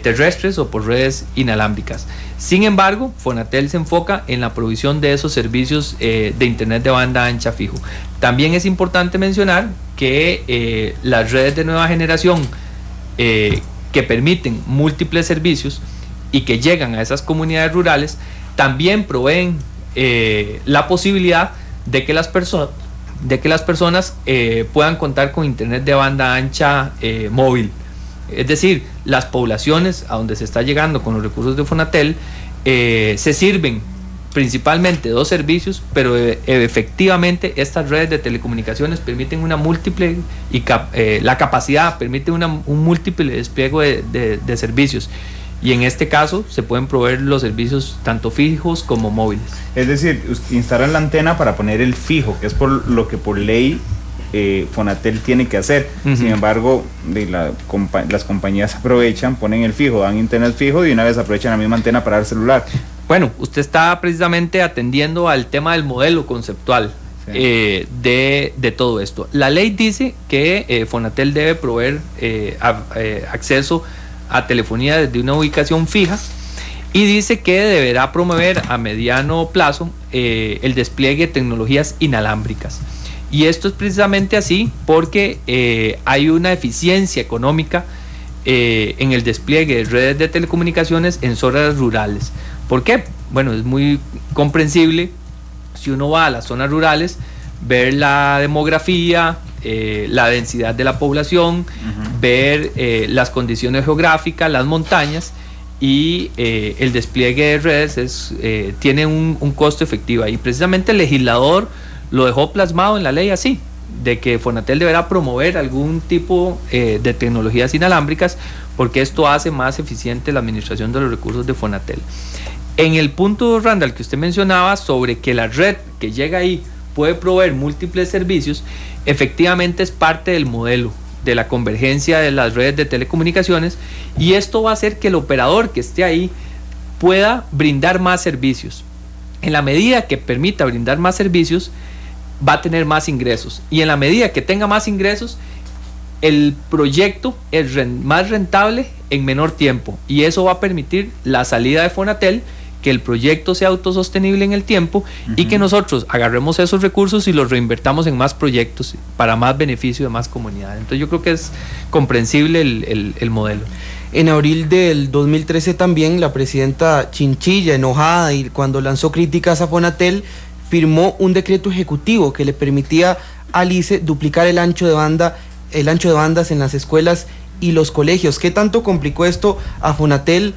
Speaker 17: terrestres o por redes inalámbricas. Sin embargo, Fonatel se enfoca en la provisión de esos servicios de internet de banda ancha fijo. También es importante mencionar que las redes de nueva generación que permiten múltiples servicios y que llegan a esas comunidades rurales también proveen la posibilidad de que las personas puedan contar con internet de banda ancha móvil. Es decir, las poblaciones a donde se está llegando con los recursos de Fonatel se sirven principalmente de dos servicios, pero efectivamente estas redes de telecomunicaciones permiten una múltiple y la capacidad permite un múltiple despliegue de servicios. Y en este caso se pueden proveer los servicios tanto fijos como móviles. Es decir, instalan la antena para poner el fijo, que es por lo que por ley Fonatel tiene que hacer. Sin embargo, las compañías aprovechan, ponen el fijo, dan internet fijo y una vez aprovechan la misma antena para dar celular. Bueno, usted está precisamente atendiendo al tema del modelo conceptual. Sí. De todo esto. La ley dice que Fonatel debe proveer acceso a telefonía desde una ubicación fija, y dice que deberá promover a mediano plazo el despliegue de tecnologías inalámbricas. Y esto es precisamente así porque hay una eficiencia económica en el despliegue de redes de telecomunicaciones en zonas rurales. ¿Por qué? Bueno, es muy comprensible si uno va a las zonas rurales, ver la demografía, la densidad de la población, ver las condiciones geográficas, las montañas, y el despliegue de redes tiene un costo efectivo. Y precisamente el legislador lo dejó plasmado en la ley así, de que Fonatel deberá promover algún tipo de tecnologías inalámbricas, porque esto hace más eficiente la administración de los recursos de Fonatel. En el punto, Randall, que usted mencionaba sobre que la red que llega ahí puede proveer múltiples servicios, efectivamente es parte del modelo de la convergencia de las redes de telecomunicaciones, y esto va a hacer que el operador que esté ahí pueda brindar más servicios. En la medida que permita brindar más servicios, va a tener más ingresos, y en la medida que tenga más ingresos, el proyecto es más rentable en menor tiempo, y eso va a permitir la salida de Fonatel, que el proyecto sea autosostenible en el tiempo, y que nosotros agarremos esos recursos y los reinvertamos en más proyectos para más beneficio de más comunidades. Entonces yo creo que es comprensible el modelo.
Speaker 3: En abril del 2013 también la presidenta Chinchilla, enojada y cuando lanzó críticas a Fonatel, firmó un decreto ejecutivo que le permitía al ICE duplicar el ancho de banda el ancho de bandas en las escuelas y los colegios. ¿Qué tanto complicó esto a Fonatel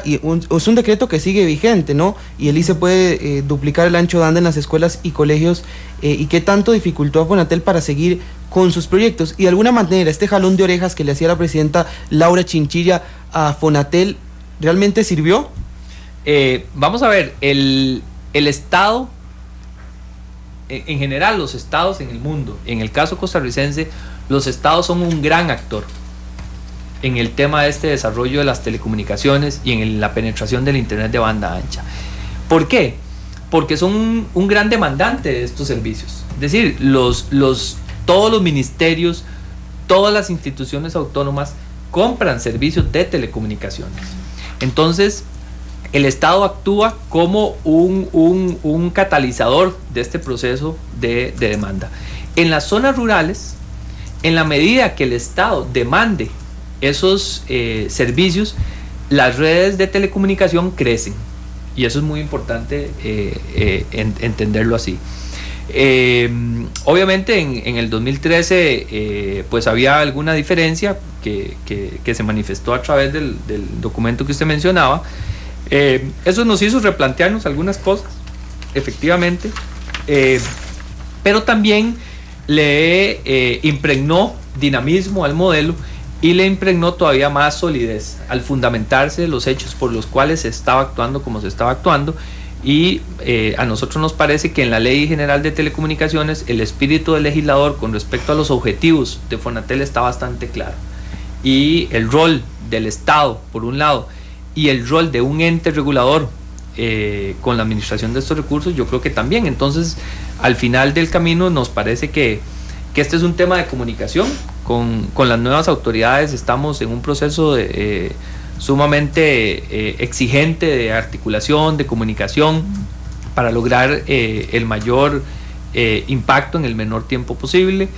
Speaker 3: es un decreto que sigue vigente, ¿no? Y el ICE puede duplicar el ancho de banda en las escuelas y colegios, y qué tanto dificultó a Fonatel para seguir con sus proyectos. Y de alguna manera, este jalón de orejas que le hacía la presidenta Laura Chinchilla a Fonatel, ¿realmente sirvió?
Speaker 17: Vamos a ver, el Estado, en general los estados en el mundo, en el caso costarricense, los estados son un gran actor en el tema de este desarrollo de las telecomunicaciones y en la penetración del internet de banda ancha. ¿Por qué? Porque son un gran demandante de estos servicios. Es decir, todos los ministerios, todas las instituciones autónomas compran servicios de telecomunicaciones. Entonces, el Estado actúa como un catalizador de este proceso de demanda. En las zonas rurales, en la medida que el Estado demande esos servicios, las redes de telecomunicación crecen, y eso es muy importante entenderlo así. Obviamente en el 2013 pues había alguna diferencia que se manifestó a través del documento que usted mencionaba. Eso nos hizo replantearnos algunas cosas, efectivamente, pero también le impregnó dinamismo al modelo y le impregnó todavía más solidez al fundamentarse los hechos por los cuales se estaba actuando como se estaba actuando. Y a nosotros nos parece que en la Ley General de Telecomunicaciones el espíritu del legislador con respecto a los objetivos de Fonatel está bastante claro, y el rol del Estado por un lado y el rol de un ente regulador con la administración de estos recursos, yo creo que también. Entonces, al final del camino nos parece que este es un tema de comunicación. Con las nuevas autoridades estamos en un proceso sumamente exigente de articulación, de comunicación, para lograr el mayor impacto en el menor tiempo posible,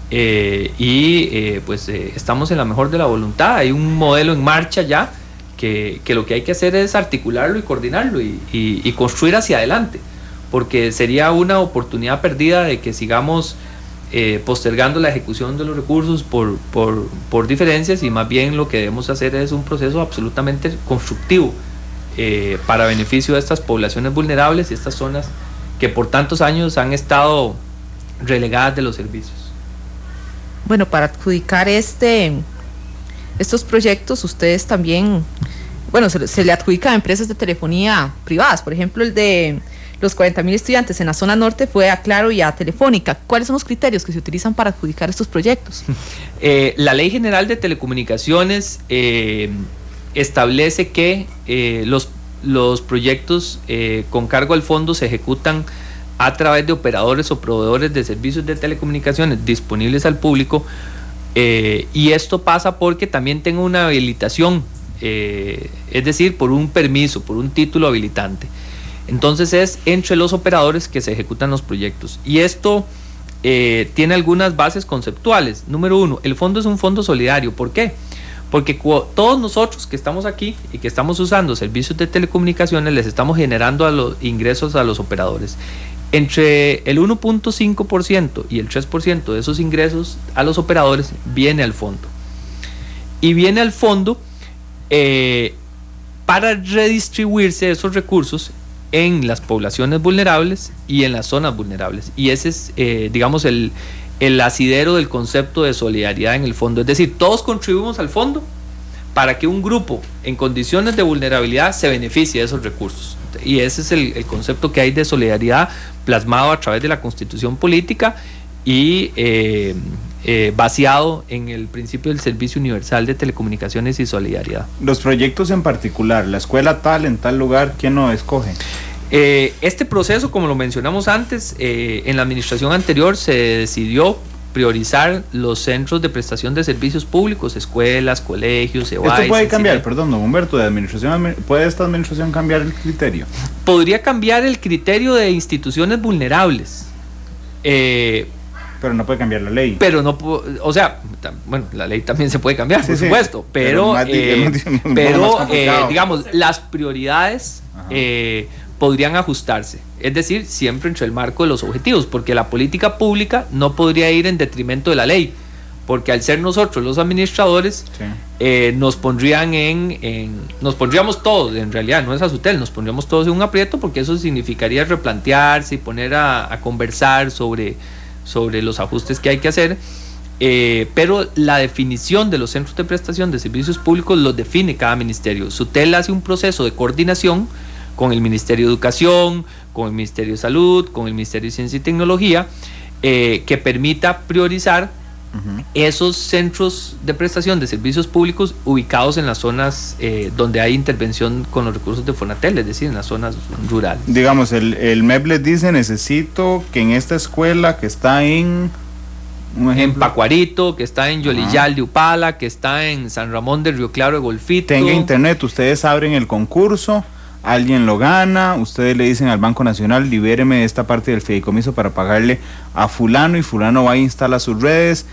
Speaker 17: pues estamos en la mejor de la voluntad. Hay un modelo en marcha ya que lo que hay que hacer es articularlo y coordinarlo y construir hacia adelante, porque sería una oportunidad perdida de que sigamos postergando la ejecución de los recursos por diferencias, y más bien lo que debemos hacer es un proceso absolutamente constructivo para beneficio de estas poblaciones vulnerables y estas zonas que por tantos años han estado relegadas de los servicios.
Speaker 4: Bueno, para adjudicar estos proyectos, ustedes también, bueno, se le adjudican a empresas de telefonía privadas. Por ejemplo, el de los 40.000 estudiantes en la zona norte fue a Claro y a Telefónica. ¿Cuáles son los criterios que se utilizan para adjudicar estos proyectos?
Speaker 17: La Ley General de Telecomunicaciones establece que los proyectos con cargo al fondo se ejecutan a través de operadores o proveedores de servicios de telecomunicaciones disponibles al público, y esto pasa porque también tenga una habilitación, es decir, por un permiso, por un título habilitante. Entonces es entre los operadores que se ejecutan los proyectos, y esto tiene algunas bases conceptuales. Número uno, el fondo es un fondo solidario. ¿Por qué? Porque todos nosotros que estamos aquí y que estamos usando servicios de telecomunicaciones les estamos generando los ingresos a los operadores. Entre el 1.5% y el 3% de esos ingresos a los operadores viene al fondo, y viene al fondo para redistribuirse esos recursos en las poblaciones vulnerables y en las zonas vulnerables. Y ese es, digamos, el asidero del concepto de solidaridad en el fondo. Es decir, todos contribuimos al fondo para que un grupo en condiciones de vulnerabilidad se beneficie de esos recursos. Y ese es el concepto que hay de solidaridad plasmado a través de la Constitución política y vaciado en el principio del servicio universal de telecomunicaciones y solidaridad.
Speaker 2: Los proyectos en particular, la escuela tal en tal lugar, ¿quién lo escoge?
Speaker 17: Este proceso, como lo mencionamos antes, en la administración anterior se decidió priorizar los centros de prestación de servicios públicos, escuelas, colegios, EBAIS.
Speaker 2: ¿Esto puede cambiar, perdón, don Humberto, de administración? ¿Puede esta administración cambiar el criterio?
Speaker 17: Podría cambiar el criterio de instituciones vulnerables.
Speaker 2: Pero no puede cambiar la ley.
Speaker 17: Pero no, o sea, bueno, la ley también se puede cambiar, por supuesto, pero digamos, las prioridades podrían ajustarse, es decir, siempre entre el marco de los objetivos, porque la política pública no podría ir en detrimento de la ley, porque al ser nosotros los administradores, nos pondríamos todos, en realidad no es Azutel, nos pondríamos todos en un aprieto, porque eso significaría replantearse y poner a conversar sobre los ajustes que hay que hacer. Pero la definición de los centros de prestación de servicios públicos los define cada ministerio. Sutel hace un proceso de coordinación con el Ministerio de Educación, con el Ministerio de Salud, con el Ministerio de Ciencia y Tecnología, que permita priorizar esos centros de prestación de servicios públicos ubicados en las zonas donde hay intervención con los recursos de Fonatel, es decir, en las zonas rurales.
Speaker 2: Digamos, el MEP les dice: necesito que en esta escuela que está en
Speaker 17: Pacuarito, que está en Yolillal de Upala, que está en San Ramón de Río Claro de Golfito,
Speaker 2: tenga internet. Ustedes abren el concurso, alguien lo gana, ustedes le dicen al Banco Nacional: libéreme de esta parte del fideicomiso para pagarle a fulano, y fulano va e instala sus redes.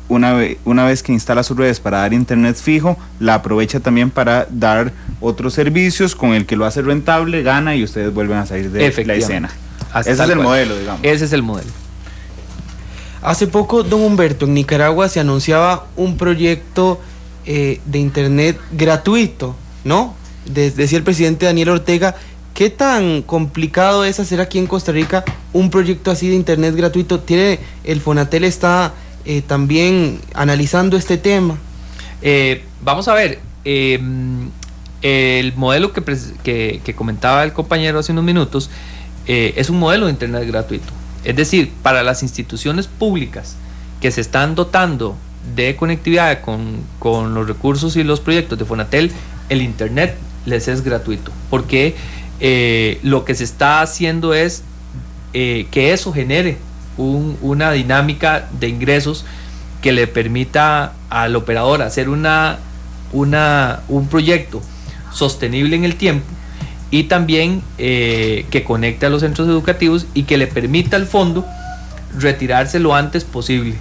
Speaker 2: Una vez que instala sus redes para dar internet fijo, la aprovecha también para dar otros servicios con el que lo hace rentable, gana, y ustedes vuelven a salir de la escena. Ese es el modelo, digamos.
Speaker 17: Ese es el modelo.
Speaker 3: Hace poco, don Humberto, en Nicaragua se anunciaba un proyecto de internet gratuito, ¿no? Decía el presidente Daniel Ortega. ¿Qué tan complicado es hacer aquí en Costa Rica un proyecto así de internet gratuito? El Fonatel está también analizando este tema.
Speaker 17: Vamos a ver, el modelo que comentaba el compañero hace unos minutos es un modelo de internet gratuito. Es decir, para las instituciones públicas que se están dotando de conectividad con los recursos y los proyectos de Fonatel, el internet les es gratuito, porque lo que se está haciendo es que eso genere una dinámica de ingresos que le permita al operador hacer un proyecto sostenible en el tiempo, y también que conecte a los centros educativos y que le permita al fondo retirarse lo antes posible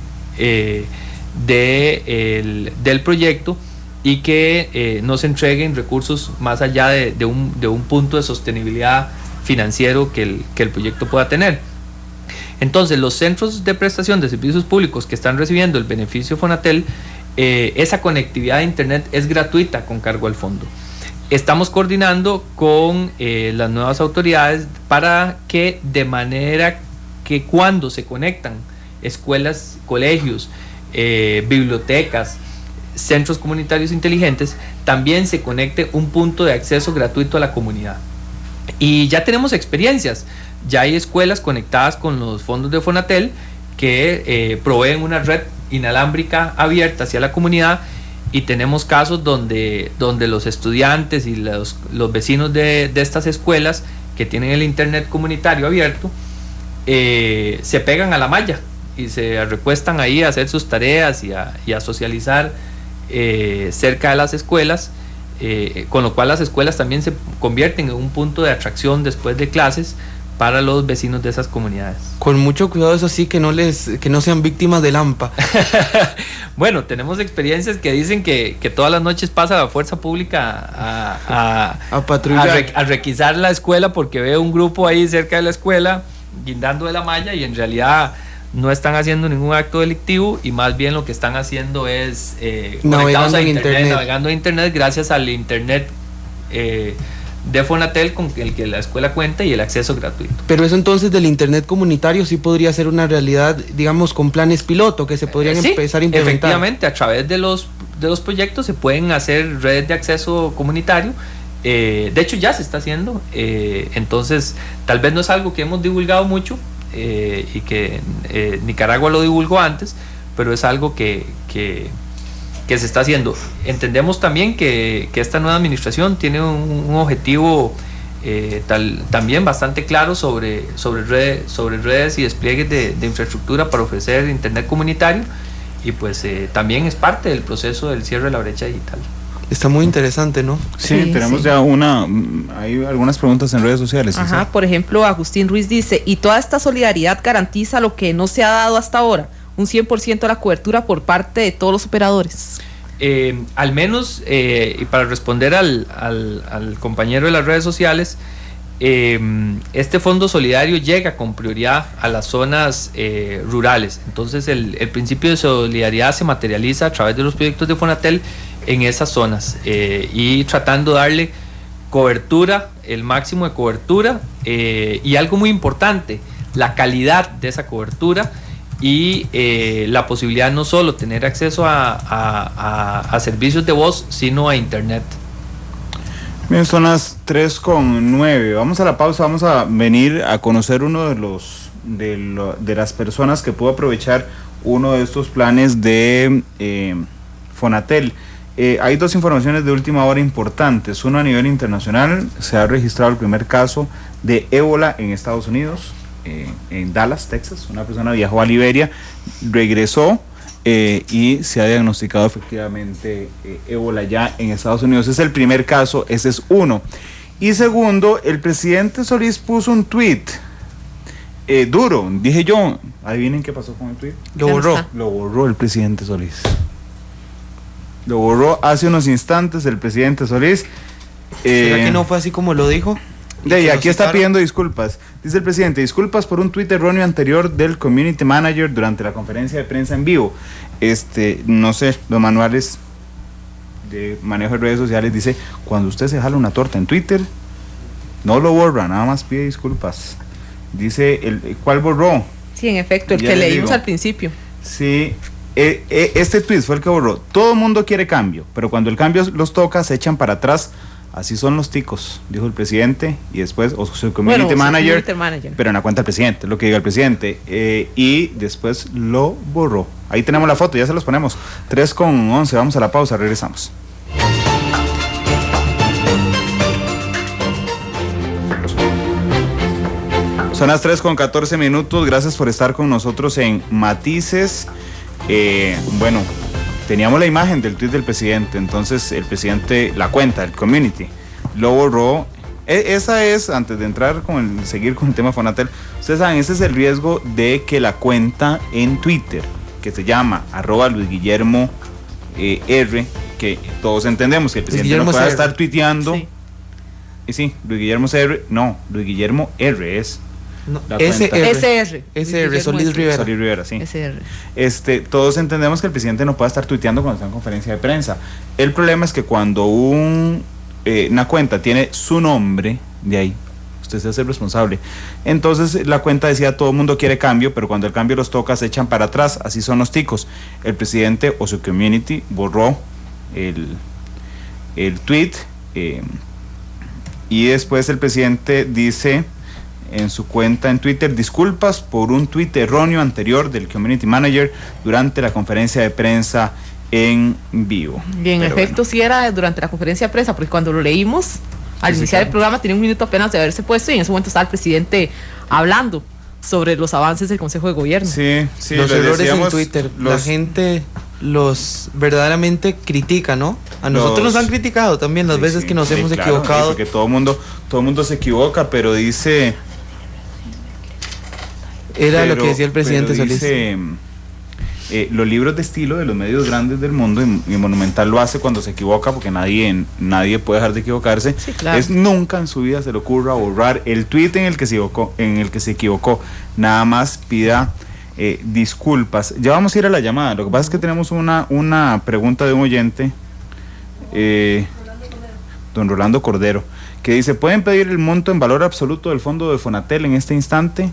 Speaker 17: del proyecto, y que no se entreguen recursos más allá de un punto de sostenibilidad financiero que el proyecto pueda tener. Entonces, los centros de prestación de servicios públicos que están recibiendo el beneficio Fonatel, esa conectividad de internet es gratuita con cargo al fondo. Estamos coordinando con las nuevas autoridades para que, de manera que cuando se conectan escuelas, colegios, bibliotecas, centros comunitarios inteligentes, también se conecte un punto de acceso gratuito a la comunidad. Y ya tenemos experiencias, ya hay escuelas conectadas con los fondos de Fonatel que proveen una red inalámbrica abierta hacia la comunidad, y tenemos casos donde los estudiantes y los vecinos de estas escuelas que tienen el internet comunitario abierto se pegan a la malla y se recuestan ahí a hacer sus tareas y a socializar cerca de las escuelas, con lo cual las escuelas también se convierten en un punto de atracción después de clases para los vecinos de esas comunidades.
Speaker 3: Con mucho cuidado, eso sí, que no sean víctimas del AMPA.
Speaker 17: Bueno, tenemos experiencias que dicen que todas las noches pasa la fuerza pública a patrullar, a requisar la escuela, porque ve un grupo ahí cerca de la escuela guindando de la malla, y en realidad no están haciendo ningún acto delictivo, y más bien lo que están haciendo es navegando en internet, gracias al internet de Fonatel con el que la escuela cuenta, y el acceso gratuito.
Speaker 3: Pero eso entonces del internet comunitario sí podría ser una realidad, digamos, con planes piloto que se podrían empezar a implementar.
Speaker 17: Efectivamente, a través de los proyectos se pueden hacer redes de acceso comunitario. De hecho ya se está haciendo, entonces tal vez no es algo que hemos divulgado mucho, y que Nicaragua lo divulgó antes, pero es algo que se está haciendo. Entendemos también que esta nueva administración tiene un objetivo también bastante claro sobre redes y despliegues de infraestructura para ofrecer internet comunitario, y pues también es parte del proceso del cierre de la brecha digital.
Speaker 3: Está muy interesante, ¿no?
Speaker 2: Sí, tenemos ya hay algunas preguntas en redes sociales.
Speaker 4: Ajá, por ejemplo, Agustín Ruiz dice: ¿y toda esta solidaridad garantiza lo que no se ha dado hasta ahora? Un 100% de la cobertura por parte de todos los operadores.
Speaker 17: Al menos, y para responder al compañero de las redes sociales, este fondo solidario llega con prioridad a las zonas rurales. Entonces el principio de solidaridad se materializa a través de los proyectos de Fonatel en esas zonas, y tratando de darle cobertura, el máximo de cobertura, y algo muy importante, la calidad de esa cobertura y la posibilidad de no solo tener acceso a servicios de voz, sino a internet.
Speaker 2: Bien, son las 3:09. Vamos a la pausa, vamos a venir a conocer uno de las personas que pudo aprovechar uno de estos planes de Fonatel. Hay dos informaciones de última hora importantes. Uno, a nivel internacional, se ha registrado el primer caso de ébola en Estados Unidos, en Dallas, Texas. Una persona viajó a Liberia, regresó y se ha diagnosticado efectivamente ébola ya en Estados Unidos. Es el primer caso, ese es uno. Y segundo, el presidente Solís puso un tweet duro, dije yo. Adivinen qué pasó con el tweet.
Speaker 3: Lo borró.
Speaker 2: Lo borró el presidente Solís. Lo borró hace unos instantes el presidente Solís.
Speaker 3: ¿Será que no fue así como lo dijo?
Speaker 2: Y aquí está pidiendo disculpas. Dice el presidente: disculpas por un tuit erróneo anterior del community manager durante la conferencia de prensa en vivo. No sé, los manuales de manejo de redes sociales dice: cuando usted se jala una torta en Twitter, no lo borra, nada más pide disculpas. Dice, ¿cuál borró?
Speaker 4: Sí, en efecto, el que leímos al principio.
Speaker 2: Sí, este tweet fue el que borró. Todo el mundo quiere cambio, pero cuando el cambio los toca, se echan para atrás. Así son los ticos, dijo el presidente, y después, o su community manager, pero en la cuenta del presidente, es lo que diga el presidente, y después lo borró. Ahí tenemos la foto, ya se los ponemos. 3:11, vamos a la pausa, regresamos. Son las 3:14, gracias por estar con nosotros en Matices. Bueno, teníamos la imagen del tweet del presidente, entonces el presidente, la cuenta, el community, lo borró. Esa es, antes de entrar seguir con el tema Fonatel, ustedes saben, ese es el riesgo de que la cuenta en Twitter, que se llama @LuisGuillermo R, que todos entendemos que el presidente no pueda estar tuiteando. Sí. Sí, Luis Guillermo R, no, Luis Guillermo R es.
Speaker 3: No, SR
Speaker 2: Solís Rivera, sí.
Speaker 4: SR.
Speaker 2: Todos entendemos que el presidente no puede estar tuiteando cuando está en conferencia de prensa. El problema es que cuando una cuenta tiene su nombre, de ahí usted se hace responsable. Entonces la cuenta decía: todo el mundo quiere cambio, pero cuando el cambio los toca se echan para atrás. Así son los ticos. El presidente o su community borró el tweet, y después el presidente dice en su cuenta en Twitter: disculpas por un tuit erróneo anterior del community manager durante la conferencia de prensa en vivo.
Speaker 4: Y en efecto, sí era durante la conferencia de prensa, porque cuando lo leímos al iniciar el programa tenía un minuto apenas de haberse puesto, y en ese momento estaba el presidente hablando sobre los avances del Consejo de Gobierno.
Speaker 2: Sí,
Speaker 3: los errores en Twitter, la gente los verdaderamente critica, ¿no? A nosotros nos han criticado también las veces que nos hemos equivocado.
Speaker 2: Porque todo el mundo se equivoca, pero dice...
Speaker 3: Lo que decía el presidente Solís.
Speaker 2: Los libros de estilo de los medios grandes del mundo, y Monumental lo hace cuando se equivoca, porque nadie puede dejar de equivocarse.
Speaker 4: Sí, claro.
Speaker 2: Es nunca en su vida se le ocurra borrar el tweet en el que se equivocó. Nada más pida disculpas. Ya vamos a ir a la llamada. Lo que pasa es que tenemos una pregunta de un oyente, don Rolando Cordero, que dice: ¿pueden pedir el monto en valor absoluto del fondo de Fonatel en este instante?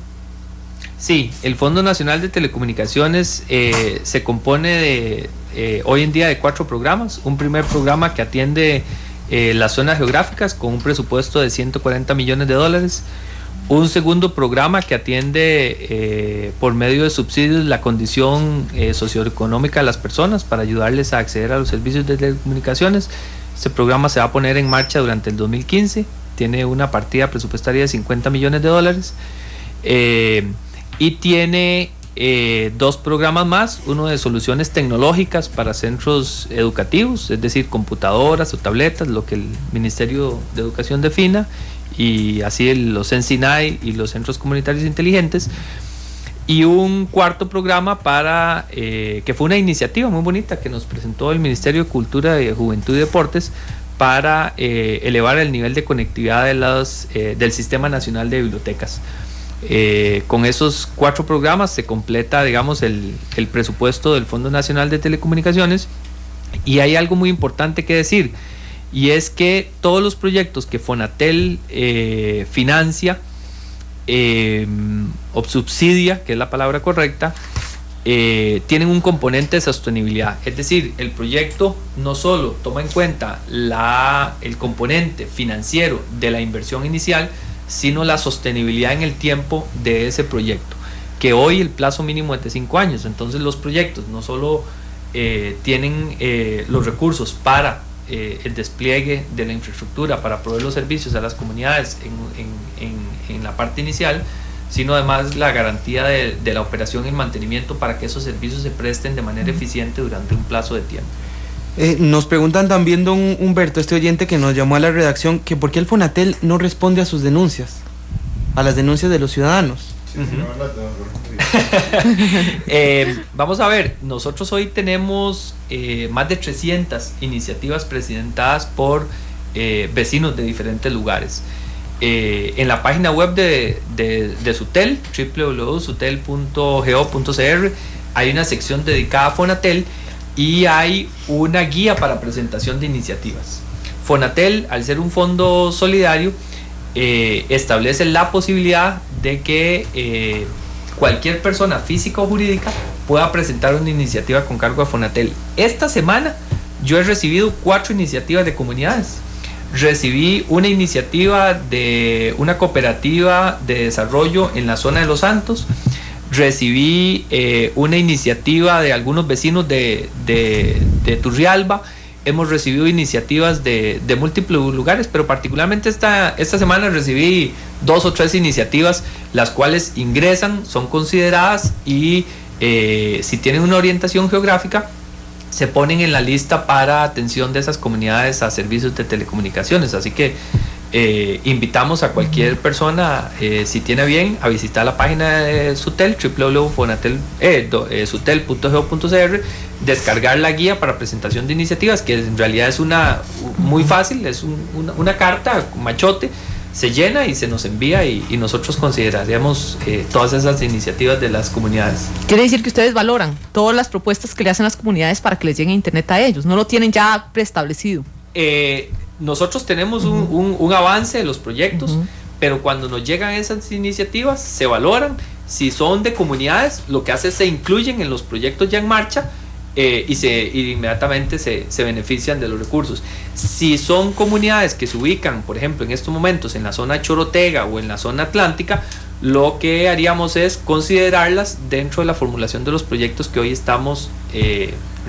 Speaker 17: Sí, el Fondo Nacional de Telecomunicaciones se compone hoy en día de 4 programas. Un primer programa que atiende las zonas geográficas con un presupuesto de $140 millones. Un segundo programa que atiende por medio de subsidios la condición socioeconómica de las personas para ayudarles a acceder a los servicios de telecomunicaciones. Este programa se va a poner en marcha durante el 2015. Tiene una partida presupuestaria de $50 millones. Y tiene 2 programas más, uno de soluciones tecnológicas para centros educativos, es decir, computadoras o tabletas, lo que el Ministerio de Educación defina, y así los CENSINAI y los centros comunitarios inteligentes. Y un cuarto programa que fue una iniciativa muy bonita que nos presentó el Ministerio de Cultura, de Juventud y Deportes, para elevar el nivel de conectividad del Sistema Nacional de Bibliotecas. Con esos 4 programas se completa, digamos, el presupuesto del Fondo Nacional de Telecomunicaciones, y hay algo muy importante que decir, y es que todos los proyectos que Fonatel financia o subsidia, que es la palabra correcta, tienen un componente de sostenibilidad. Es decir, el proyecto no solo toma en cuenta el componente financiero de la inversión inicial, sino la sostenibilidad en el tiempo de ese proyecto, que hoy el plazo mínimo es de 5 años. Entonces los proyectos no solo tienen los recursos para el despliegue de la infraestructura, para proveer los servicios a las comunidades en la parte inicial, sino además la garantía de la operación y el mantenimiento para que esos servicios se presten de manera eficiente durante un plazo de tiempo.
Speaker 3: Nos preguntan también, don Humberto, este oyente que nos llamó a la redacción, que por qué el Fonatel no responde a sus denuncias, a las denuncias de los ciudadanos.
Speaker 17: Vamos a ver, nosotros hoy tenemos más de 300 iniciativas presentadas por vecinos de diferentes lugares. En la página web de Sutel, www.sutel.go.cr, hay una sección dedicada a Fonatel y hay una guía para presentación de iniciativas. Fonatel, al ser un fondo solidario, establece la posibilidad de que cualquier persona física o jurídica pueda presentar una iniciativa con cargo a Fonatel. Esta semana yo he recibido 4 iniciativas de comunidades. Recibí una iniciativa de una cooperativa de desarrollo en la zona de Los Santos. Recibí una iniciativa de algunos vecinos de Turrialba. Hemos recibido iniciativas de múltiples lugares, pero particularmente esta semana recibí 2 o 3 iniciativas, las cuales ingresan, son consideradas y si tienen una orientación geográfica, se ponen en la lista para atención de esas comunidades a servicios de telecomunicaciones. Así que invitamos a cualquier persona, si tiene bien, a visitar la página de Sutel, www.sutel.go.cr, descargar la guía para presentación de iniciativas, que en realidad es muy fácil, es una carta, un machote, se llena y se nos envía, y nosotros consideraríamos todas esas iniciativas de las comunidades.
Speaker 4: Quiere decir que ustedes valoran todas las propuestas que le hacen las comunidades para que les llegue internet a ellos, no lo tienen ya preestablecido.
Speaker 17: Nosotros tenemos un avance de los proyectos, pero cuando nos llegan esas iniciativas se valoran. Si son de comunidades, lo que hace es se incluyen en los proyectos ya en marcha, y inmediatamente se benefician de los recursos. Si son comunidades que se ubican, por ejemplo, en estos momentos en la zona Chorotega o en la zona atlántica, lo que haríamos es considerarlas dentro de la formulación de los proyectos que hoy estamos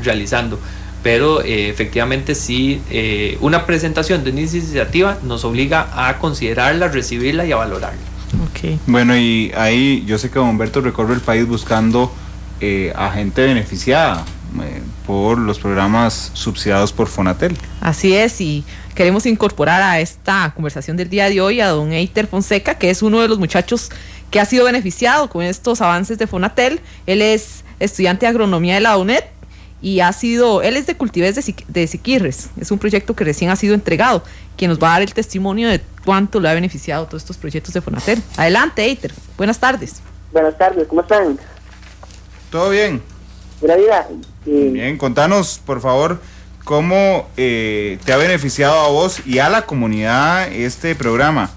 Speaker 17: realizando. Pero efectivamente sí, una presentación de una iniciativa nos obliga a considerarla, recibirla y a valorarla.
Speaker 4: Okay.
Speaker 2: Bueno, y ahí yo sé que don Humberto recorre el país buscando a gente beneficiada por los programas subsidiados por Fonatel.
Speaker 4: Así es, y queremos incorporar a esta conversación del día de hoy a don Eiter Fonseca, que es uno de los muchachos que ha sido beneficiado con estos avances de Fonatel. Él es estudiante de agronomía de la UNED y él es de Cultivés de Siquirres. Es un proyecto que recién ha sido entregado, quien nos va a dar el testimonio de cuánto le ha beneficiado todos estos proyectos de Fonatel. Adelante, Eiter, buenas tardes.
Speaker 18: Buenas tardes, ¿cómo están?
Speaker 2: ¿Todo bien?
Speaker 18: Buena vida.
Speaker 2: Bien, contanos, por favor, cómo te ha beneficiado a vos y a la comunidad este programa.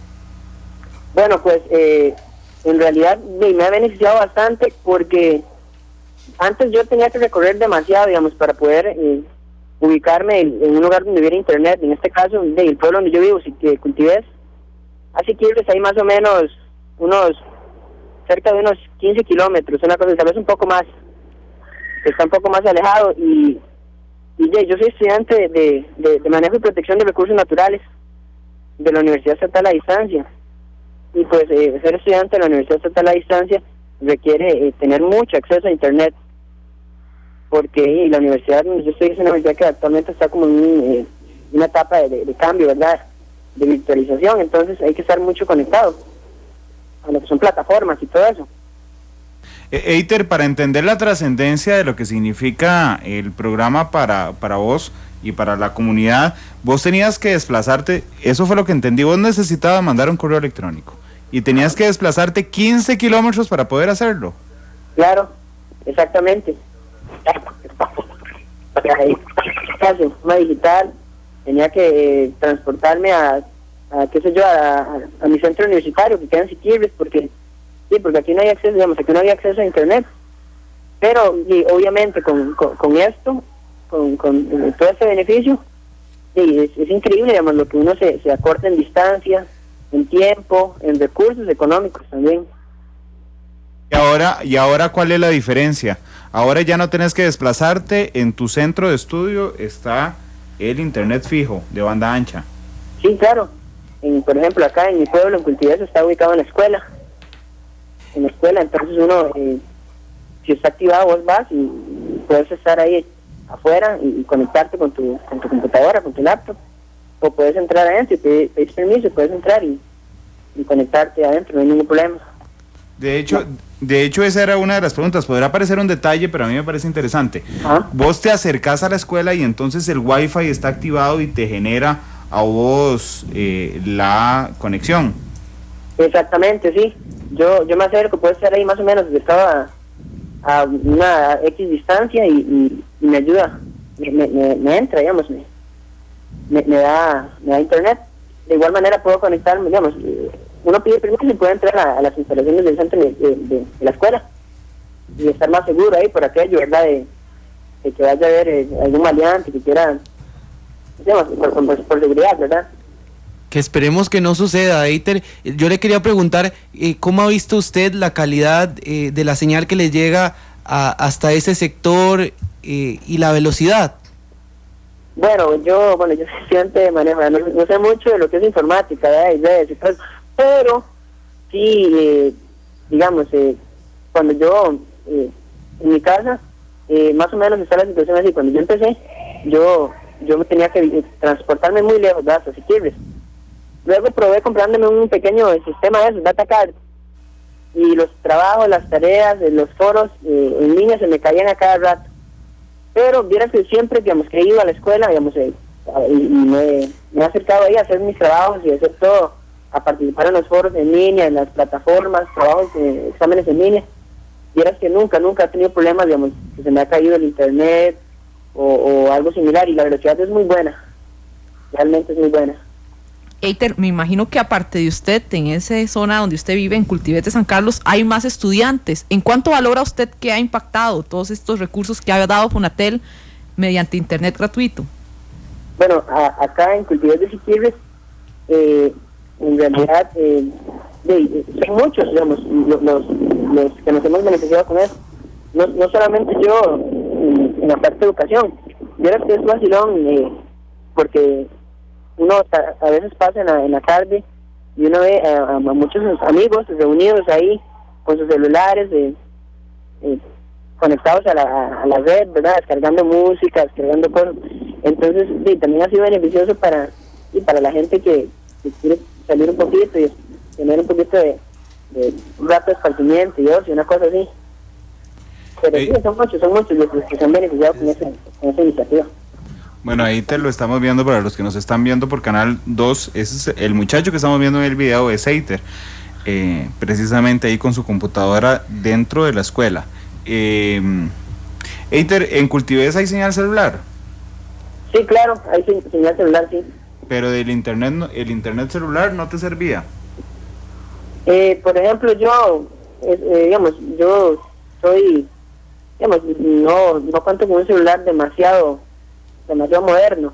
Speaker 18: Bueno, pues en realidad me ha beneficiado bastante, porque antes yo tenía que recorrer demasiado, digamos, para poder ubicarme en un lugar donde hubiera internet. En este caso, el pueblo donde yo vivo, Cultivés, así que hay más o menos cerca de unos 15 kilómetros, una cosa, tal vez un poco más, está un poco más alejado, y yo soy estudiante de manejo y protección de recursos naturales de la Universidad Estatal a Distancia, y pues ser estudiante de la Universidad Estatal a Distancia requiere tener mucho acceso a internet, porque la universidad donde yo estoy es una universidad que actualmente está como en una etapa de cambio, ¿verdad?, de virtualización. Entonces hay que estar mucho conectado a lo que son plataformas y todo eso.
Speaker 2: Eiter, para entender la trascendencia de lo que significa el programa para vos, y para la comunidad, vos tenías que desplazarte, eso fue lo que entendí, vos necesitabas mandar un correo electrónico y tenías que desplazarte 15 kilómetros para poder hacerlo.
Speaker 18: Claro, exactamente. Una digital, tenía que transportarme a qué sé yo, a mi centro universitario que queda en Siquirres, porque aquí no hay acceso, digamos, aquí no había acceso a internet. Pero obviamente con esto, con todo este beneficio, es increíble, digamos, lo que uno se acorta en distancia, en tiempo, en recursos económicos también.
Speaker 2: ¿Y ahora cuál es la diferencia? Ahora ya no tenés que desplazarte, en tu centro de estudio está el internet fijo de banda ancha.
Speaker 18: Sí, claro. Por ejemplo, acá en mi pueblo, en Cultivés, está ubicado en la escuela. En la escuela, entonces uno, si está activado, vos vas y puedes estar ahí afuera y conectarte con tu computadora, con tu laptop, o puedes entrar adentro y pedir permiso, puedes entrar y conectarte adentro, no hay ningún problema.
Speaker 2: De hecho, esa era una de las preguntas. Podrá parecer un detalle, pero a mí me parece interesante. Vos te acercás a la escuela y entonces el Wi-Fi está activado y te genera a vos la conexión.
Speaker 18: Exactamente, sí. Yo me acerco, puedo estar ahí más o menos, estaba a una X distancia y me ayuda, me entra, digamos, me da internet. De igual manera puedo conectarme, digamos, uno pide permiso y puede entrar a las instalaciones del centro de la escuela y estar más seguro ahí por aquello, ¿verdad? De que vaya a haber algún maleante que quiera, digamos, por seguridad, ¿verdad?
Speaker 3: Que esperemos que no suceda, Eiter. Yo le quería preguntar, ¿cómo ha visto usted la calidad de la señal que le llega hasta ese sector y la velocidad?
Speaker 18: Bueno, yo soy estudiante de manejo, no sé mucho de lo que es informática, ¿verdad? Pero sí, digamos, cuando yo, en mi casa, más o menos está la situación así. Cuando yo empecé, yo me tenía que transportarme muy lejos, ¿verdad? Hasta Siquirres. Luego probé comprándome un pequeño sistema de esos, DataCard, y los trabajos, las tareas, los foros en línea se me caían a cada rato. Pero vieras que siempre, digamos, que he ido a la escuela, digamos, y me he acercado ahí a hacer mis trabajos y a hacer todo, a participar en los foros en línea, en las plataformas, trabajos, exámenes en línea. Vieras que nunca he tenido problemas, digamos, que se me ha caído el internet o algo similar, y la velocidad es muy buena, realmente es muy buena.
Speaker 4: Eiter, me imagino que aparte de usted, en esa zona donde usted vive, en Cultivés de San Carlos, hay más estudiantes. ¿En cuánto valora usted que ha impactado todos estos recursos que ha dado Fonatel mediante internet gratuito?
Speaker 18: Bueno, acá en Cultivés de Siquirres, en realidad, son muchos, digamos, los que nos hemos beneficiado con eso. No solamente yo, en la parte de educación. Yo era que es vacilón, porque uno a veces pasa en la tarde y uno ve a muchos amigos reunidos ahí con sus celulares, conectados a la red, ¿verdad? Descargando música, descargando cosas. Entonces, también ha sido beneficioso para la gente que quiere salir un poquito y tener un poquito de un rato de esparcimiento y ocio, una cosa así. Pero sí, son muchos los que se han beneficiado con esa iniciativa.
Speaker 2: Bueno, ahí te lo estamos viendo para los que nos están viendo por Canal 2. Ese es el muchacho que estamos viendo en el video, es Eiter, precisamente ahí con su computadora dentro de la escuela. Eiter, ¿en Cultivés hay señal celular?
Speaker 18: Sí, claro, hay señal celular, sí.
Speaker 2: Pero del internet, el internet celular no te servía.
Speaker 18: Por ejemplo, yo soy, no cuento con un celular demasiado moderno.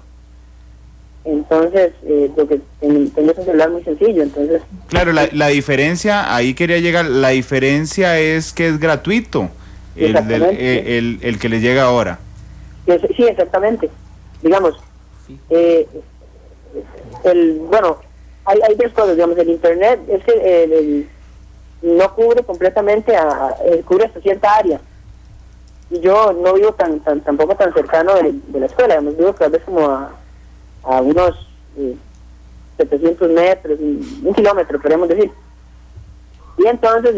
Speaker 18: Entonces, lo que tengo es un celular muy sencillo, entonces... Claro,
Speaker 2: la diferencia, ahí quería llegar, la diferencia es que es gratuito el que le llega ahora.
Speaker 18: Sí, exactamente. Digamos, hay dos cosas, digamos, el internet es que no cubre completamente, cubre hasta cierta área. Y yo no vivo tampoco tan cercano de la escuela, digamos, vivo tal vez como a unos 700 metros, un kilómetro, podríamos decir. Y entonces,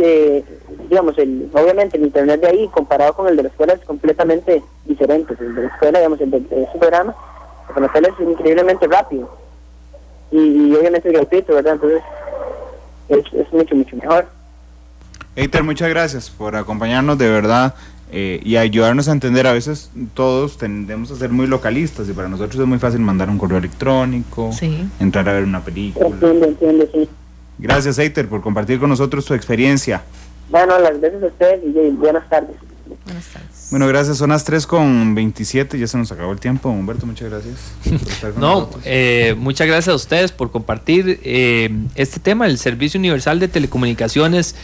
Speaker 18: digamos, obviamente el internet de ahí comparado con el de la escuela es completamente diferente. El de la escuela, digamos, el de ese programa Porque el hotel es increíblemente rápido. Y obviamente es gratuito, ¿verdad? Entonces es mucho, mucho mejor.
Speaker 2: Eiter, muchas gracias por acompañarnos de verdad y ayudarnos a entender. A veces todos tendemos a ser muy localistas y para nosotros es muy fácil mandar un correo electrónico, entrar a ver una película.
Speaker 18: Entiendo, sí.
Speaker 2: Gracias, Eiter, por compartir con nosotros tu experiencia.
Speaker 18: Bueno, las gracias a ustedes y buenas tardes.
Speaker 4: Buenas tardes.
Speaker 2: Bueno, gracias. Son las 3:27, ya se nos acabó el tiempo. Humberto, muchas gracias por estar con nosotros.
Speaker 17: Muchas gracias a ustedes por compartir este tema. El Servicio Universal de Telecomunicaciones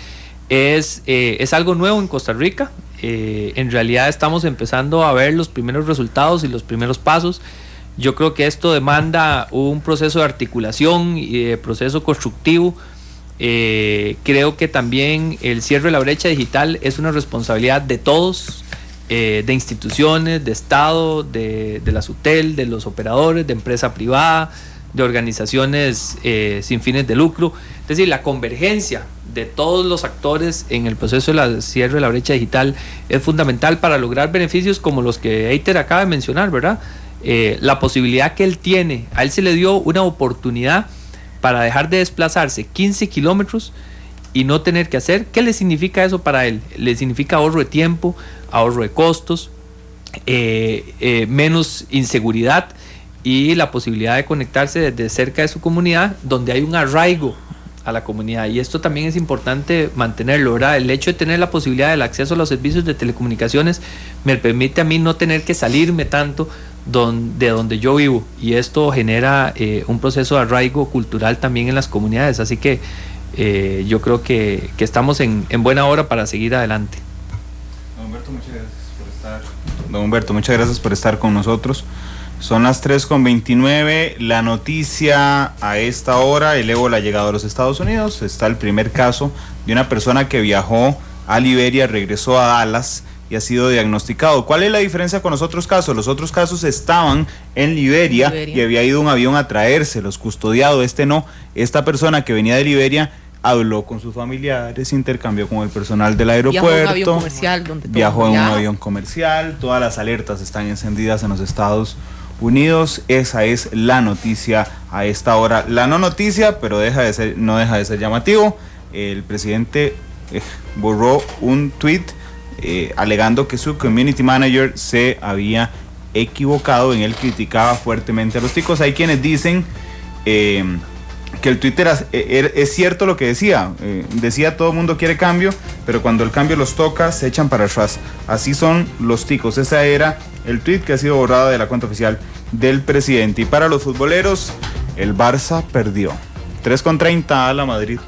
Speaker 17: es algo nuevo en Costa Rica. En realidad estamos empezando a ver los primeros resultados y los primeros pasos. Yo creo que esto demanda un proceso de articulación y de proceso constructivo. Creo que también el cierre de la brecha digital es una responsabilidad de todos, de instituciones, de Estado, de la SUTEL, de los operadores, de empresa privada, de organizaciones sin fines de lucro. Es decir, la convergencia de todos los actores en el proceso de cierre de la brecha digital es fundamental para lograr beneficios como los que Eiter acaba de mencionar, ¿verdad? La posibilidad que él tiene, a él se le dio una oportunidad para dejar de desplazarse 15 kilómetros y no tener que hacer. ¿Qué le significa eso para él? Le significa ahorro de tiempo, ahorro de costos, menos inseguridad y la posibilidad de conectarse desde cerca de su comunidad, donde hay un arraigo a la comunidad, y esto también es importante mantenerlo, ¿verdad? El hecho de tener la posibilidad del acceso a los servicios de telecomunicaciones me permite a mí no tener que salirme tanto de donde yo vivo, y esto genera un proceso de arraigo cultural también en las comunidades, así que yo creo que estamos en buena hora para seguir adelante.
Speaker 2: Don Humberto, muchas gracias por estar con nosotros. Son las 3:29, la noticia a esta hora: el ébola ha llegado a los Estados Unidos. Está el primer caso de una persona que viajó a Liberia, regresó a Dallas y ha sido diagnosticado. ¿Cuál es la diferencia con los otros casos? Los otros casos estaban en Liberia y había ido un avión a traérselos, custodiado. Este no, esta persona que venía de Liberia habló con sus familiares, intercambió con el personal del aeropuerto, viajó en un avión comercial, todas las alertas están encendidas en los Estados Unidos. Esa es la noticia a esta hora. La no noticia, pero no deja de ser llamativo. El presidente borró un tweet alegando que su community manager se había equivocado. En él criticaba fuertemente a los ticos. Hay quienes dicen que el Twitter es cierto lo que decía. Decía todo el mundo quiere cambio, pero cuando el cambio los toca se echan para atrás. Así son los ticos. Ese era el tweet que ha sido borrado de la cuenta oficial del presidente. Y para los futboleros, el Barça perdió 3:30 a la Madrid.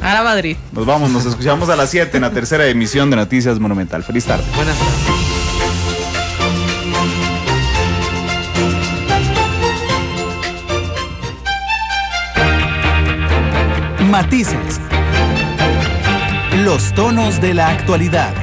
Speaker 4: A la Madrid.
Speaker 2: Nos vamos, nos escuchamos a las 7 en la tercera emisión de Noticias Monumental. Feliz tarde.
Speaker 3: Buenas tardes.
Speaker 1: Matices. Los tonos de la actualidad.